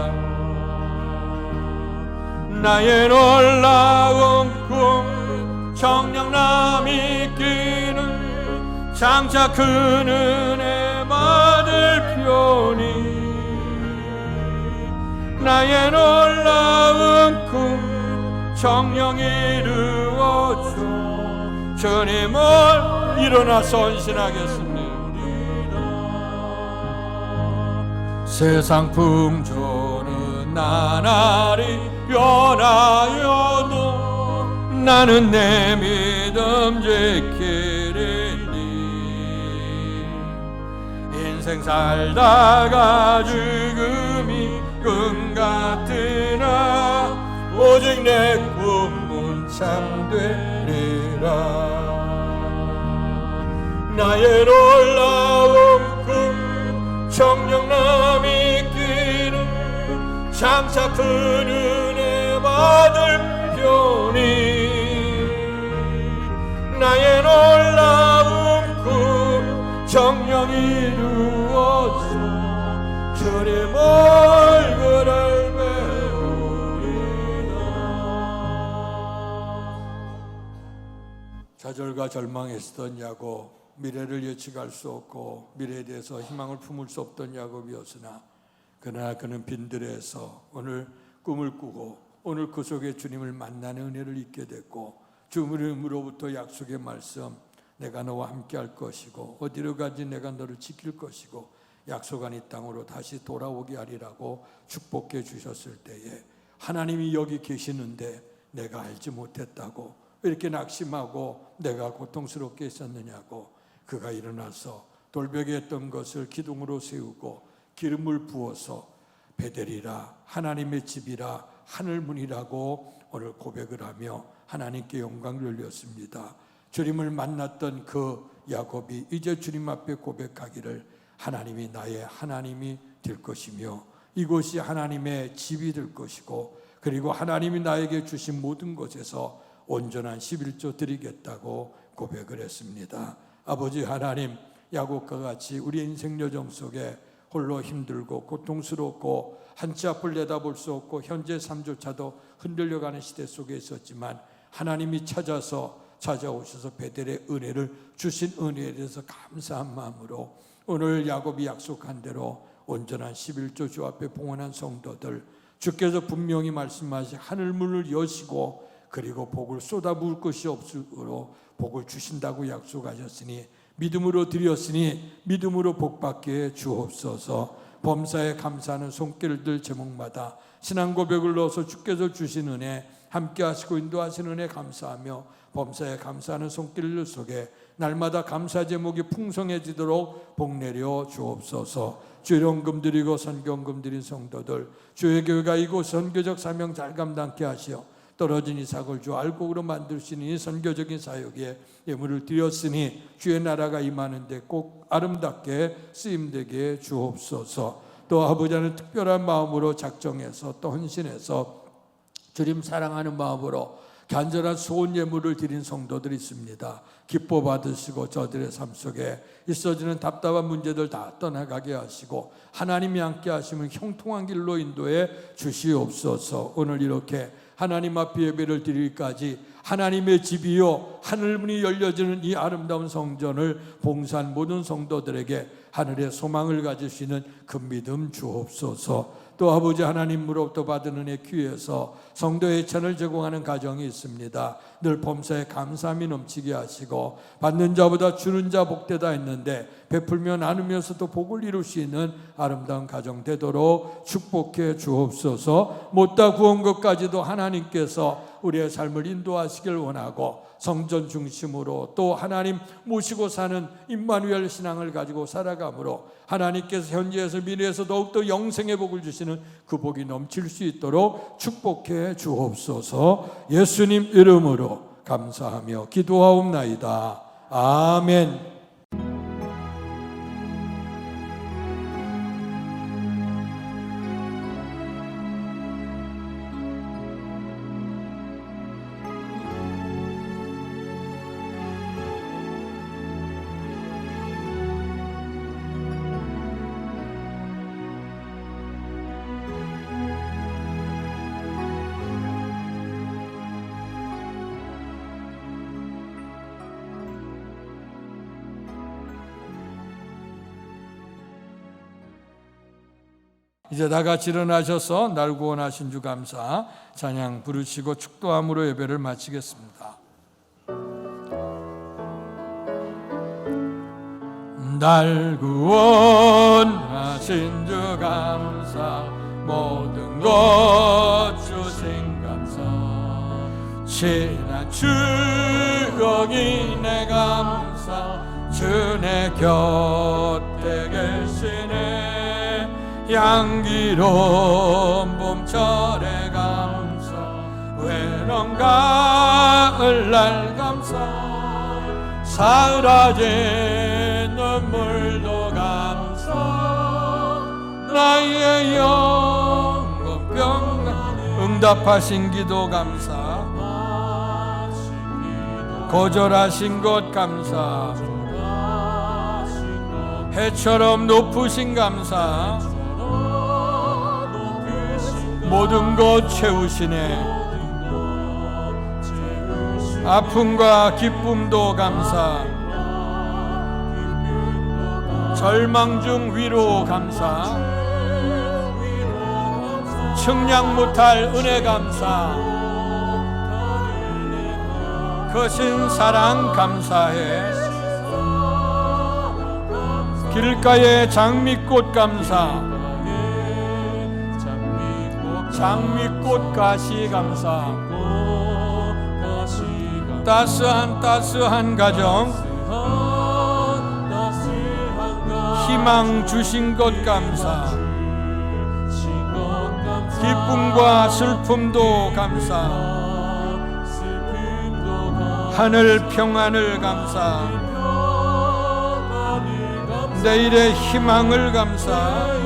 Speaker 1: 나의 놀라운 꿈 청량함이 끼는 장차 큰 은혜 받을 편이 나의 놀라운 꿈 정령 이루어져 주님을 일어나 선신하겠습니다. 세상 풍조는 나날이 변하여도 나는 내 믿음 지키리니 인생 살다가 죽음이 금 같으나 오직 내 꿈은 참되리라. 나의 놀라운 꿈 청량함이 끼는 장차 큰 은혜 받을 편이 나의 놀라운 꿈 정령 이루어져 주님 얼굴을 배우리라. 좌절과 절망했던 야곱, 미래를 예측할 수 없고 미래에 대해서 희망을 품을 수 없던 야곱이었으나 그러나 그는 빈들에서 오늘 꿈을 꾸고 오늘 그 속에 주님을 만나는 은혜를 잊게 됐고 주님으로부터 약속의 말씀, 내가 너와 함께 할 것이고 어디로 가지 내가 너를 지킬 것이고 약속한 이 땅으로 다시 돌아오게 하리라고 축복해 주셨을 때에 하나님이 여기 계시는데 내가 알지 못했다고 왜 이렇게 낙심하고 내가 고통스럽게 있었느냐고 그가 일어나서 돌벽에 했던 것을 기둥으로 세우고 기름을 부어서 베델이라 하나님의 집이라 하늘문이라고 오늘 고백을 하며 하나님께 영광을 돌렸습니다. 주님을 만났던 그 야곱이 이제 주님 앞에 고백하기를 하나님이 나의 하나님이 될 것이며 이곳이 하나님의 집이 될 것이고 그리고 하나님이 나에게 주신 모든 것에서 온전한 11조 드리겠다고 고백을 했습니다. 아버지 하나님, 야곱과 같이 우리 인생 여정 속에 홀로 힘들고 고통스럽고 한치 앞을 내다볼 수 없고 현재 삶조차도 흔들려가는 시대 속에 있었지만 하나님이 찾아오셔서 베델의 은혜를 주신 은혜에 대해서 감사한 마음으로 오늘 야곱이 약속한 대로 온전한 11조 주 앞에 봉헌한 성도들, 주께서 분명히 말씀하신 하늘문을 여시고 그리고 복을 쏟아부을 것이 없으므로 복을 주신다고 약속하셨으니 믿음으로 드렸으니 믿음으로 복받게 주옵소서. 범사에 감사하는 손길들 제목마다 신앙 고백을 넣어서 주께서 주신 은혜 함께 하시고 인도하시는 은혜 감사하며 범사에 감사하는 손길 속에 날마다 감사 제목이 풍성해지도록 복내려 주옵소서. 주일원금 드리고 선교원금 드린 성도들, 주의 교회가 이곳 선교적 사명 잘 감당케 하시어 떨어진 이삭을 주 알곡으로 만드시는 이 선교적인 사역에 예물을 드렸으니 주의 나라가 임하는데 꼭 아름답게 쓰임되게 주옵소서. 또 아버지는 특별한 마음으로 작정해서 또 헌신해서 주님 사랑하는 마음으로 간절한 소원 예물을 드린 성도들이 있습니다. 기뻐 받으시고 저들의 삶 속에 있어지는 답답한 문제들 다 떠나가게 하시고 하나님이 함께 하시면 형통한 길로 인도해 주시옵소서. 오늘 이렇게 하나님 앞에 예배를 드리기까지 하나님의 집이요 하늘문이 열려지는 이 아름다운 성전을 봉사한 모든 성도들에게 하늘의 소망을 가지시는 그 믿음 주옵소서. 또 아버지 하나님으로부터 받은 은혜 귀해서 성도의 찬을 제공하는 가정이 있습니다. 늘 범사에 감사함이 넘치게 하시고 받는 자보다 주는 자 복되다 했는데 베풀며 나누면서 또 복을 이룰 수 있는 아름다운 가정 되도록 축복해 주옵소서. 못다 구원 것까지도 하나님께서 우리의 삶을 인도하시길 원하고 성전 중심으로 또 하나님 모시고 사는 임마누엘 신앙을 가지고 살아가므로 하나님께서 현재에서 미래에서 더욱더 영생의 복을 주시는 그 복이 넘칠 수 있도록 축복해 주옵소서. 예수님 이름으로 감사하며 기도하옵나이다. 아멘. 이제 다 같이 일어나셔서 날 구원하신 주 감사 찬양 부르시고 축도함으로 예배를 마치겠습니다. 날 구원하신 주 감사 모든 것 주신 감사 지난 추억이 내 감사 주 내 곁에 계시네 향기로운 봄철의 감사 외로운 가을날 감사 사라진 눈물도 감사 나의 영혼 평강 응답하신 기도 감사 거절하신 것 감사 해처럼 높으신 감사 모든 것 채우시네 아픔과 기쁨도 감사 절망 중 위로 감사 측량 못할 은혜 감사 거신 사랑 감사해 길가의 장미꽃 감사 장미꽃 가시 감사 따스한 가정 희망 주신 것 감사 기쁨과 슬픔도 감사 하늘 평안을 감사 내일의 희망을 감사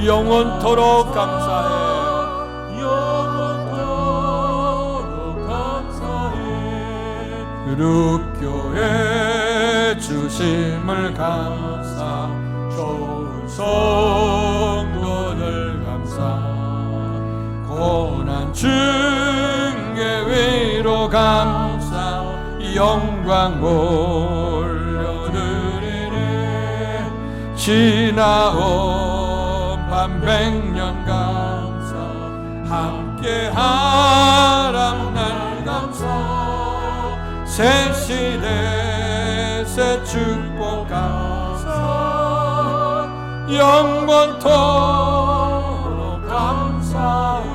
Speaker 1: 영원토록 감사해 영원토록 감사해 그룹교회 주심을 감사 좋은 성도들 감사 고난 중에 위로 감사 영광 올려드리네 지나온 반백년 감사 함께하람 날 감사 새 시대 새 축복 감사 영원토록 감사해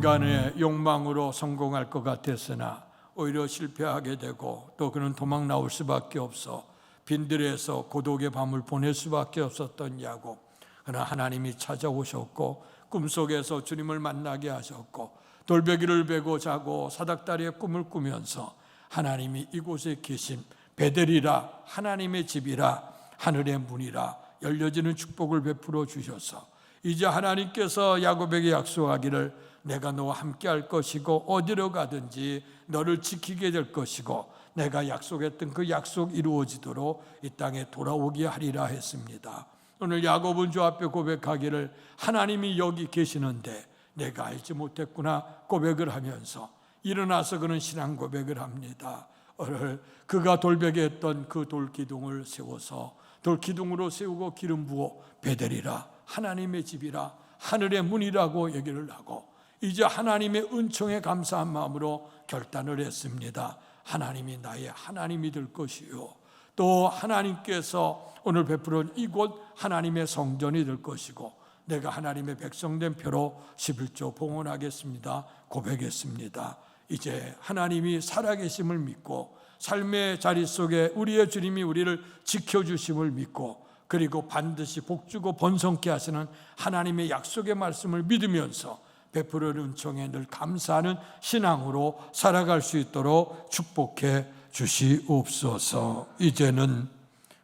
Speaker 1: 인간의 욕망으로 성공할 것 같았으나 오히려 실패하게 되고 또 그는 도망 나올 수밖에 없어 빈들에서 고독의 밤을 보낼 수밖에 없었던 야곱. 그러나 하나님이 찾아오셨고 꿈속에서 주님을 만나게 하셨고 돌베개를 베고 자고 사닥다리의 꿈을 꾸면서 하나님이 이곳에 계신 베델이라 하나님의 집이라 하늘의 문이라 열려지는 축복을 베풀어 주셔서 이제 하나님께서 야곱에게 약속하기를 내가 너와 함께 할 것이고 어디로 가든지 너를 지키게 될 것이고 내가 약속했던 그 약속 이루어지도록 이 땅에 돌아오게 하리라 했습니다. 오늘 야곱은 주 앞에 고백하기를 하나님이 여기 계시는데 내가 알지 못했구나 고백을 하면서 일어나서 그는 신앙 고백을 합니다. 오늘 그가 돌베개 했던 그 돌기둥을 세워서 돌기둥으로 세우고 기름 부어 베델이라 하나님의 집이라 하늘의 문이라고 얘기를 하고 이제 하나님의 은총에 감사한 마음으로 결단을 했습니다. 하나님이 나의 하나님이 될 것이요 또 하나님께서 오늘 베풀은 이곳 하나님의 성전이 될 것이고 내가 하나님의 백성된 표로 11조 봉헌하겠습니다. 고백했습니다. 이제 하나님이 살아계심을 믿고 삶의 자리 속에 우리의 주님이 우리를 지켜주심을 믿고 그리고 반드시 복주고 번성케 하시는 하나님의 약속의 말씀을 믿으면서 베풀은 은총에 늘 감사하는 신앙으로 살아갈 수 있도록 축복해 주시옵소서. 이제는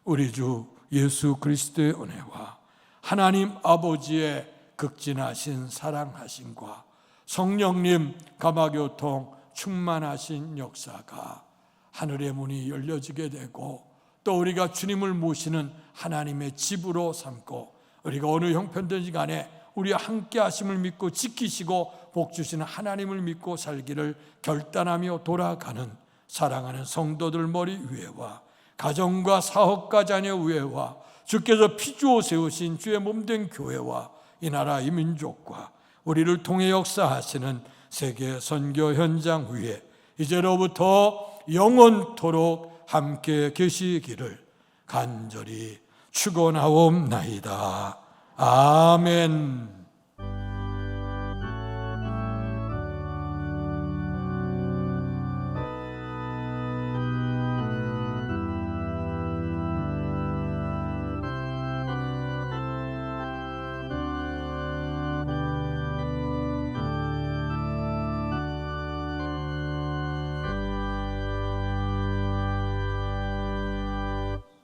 Speaker 1: 우리 주 예수 그리스도의 은혜와 하나님 아버지의 극진하신 사랑하심과 성령님 감화교통 충만하신 역사가 하늘의 문이 열려지게 되고 또 우리가 주님을 모시는 하나님의 집으로 삼고 우리가 어느 형편든지 간에 우리 함께 하심을 믿고 지키시고 복 주시는 하나님을 믿고 살기를 결단하며 돌아가는 사랑하는 성도들 머리 위에와 가정과 사업과 자녀 위에와 주께서 피주어 세우신 주의 몸된 교회와 이 나라 이 민족과 우리를 통해 역사하시는 세계 선교 현장 위에 이제로부터 영원토록 함께 계시기를 간절히 축원하옵나이다. 아멘.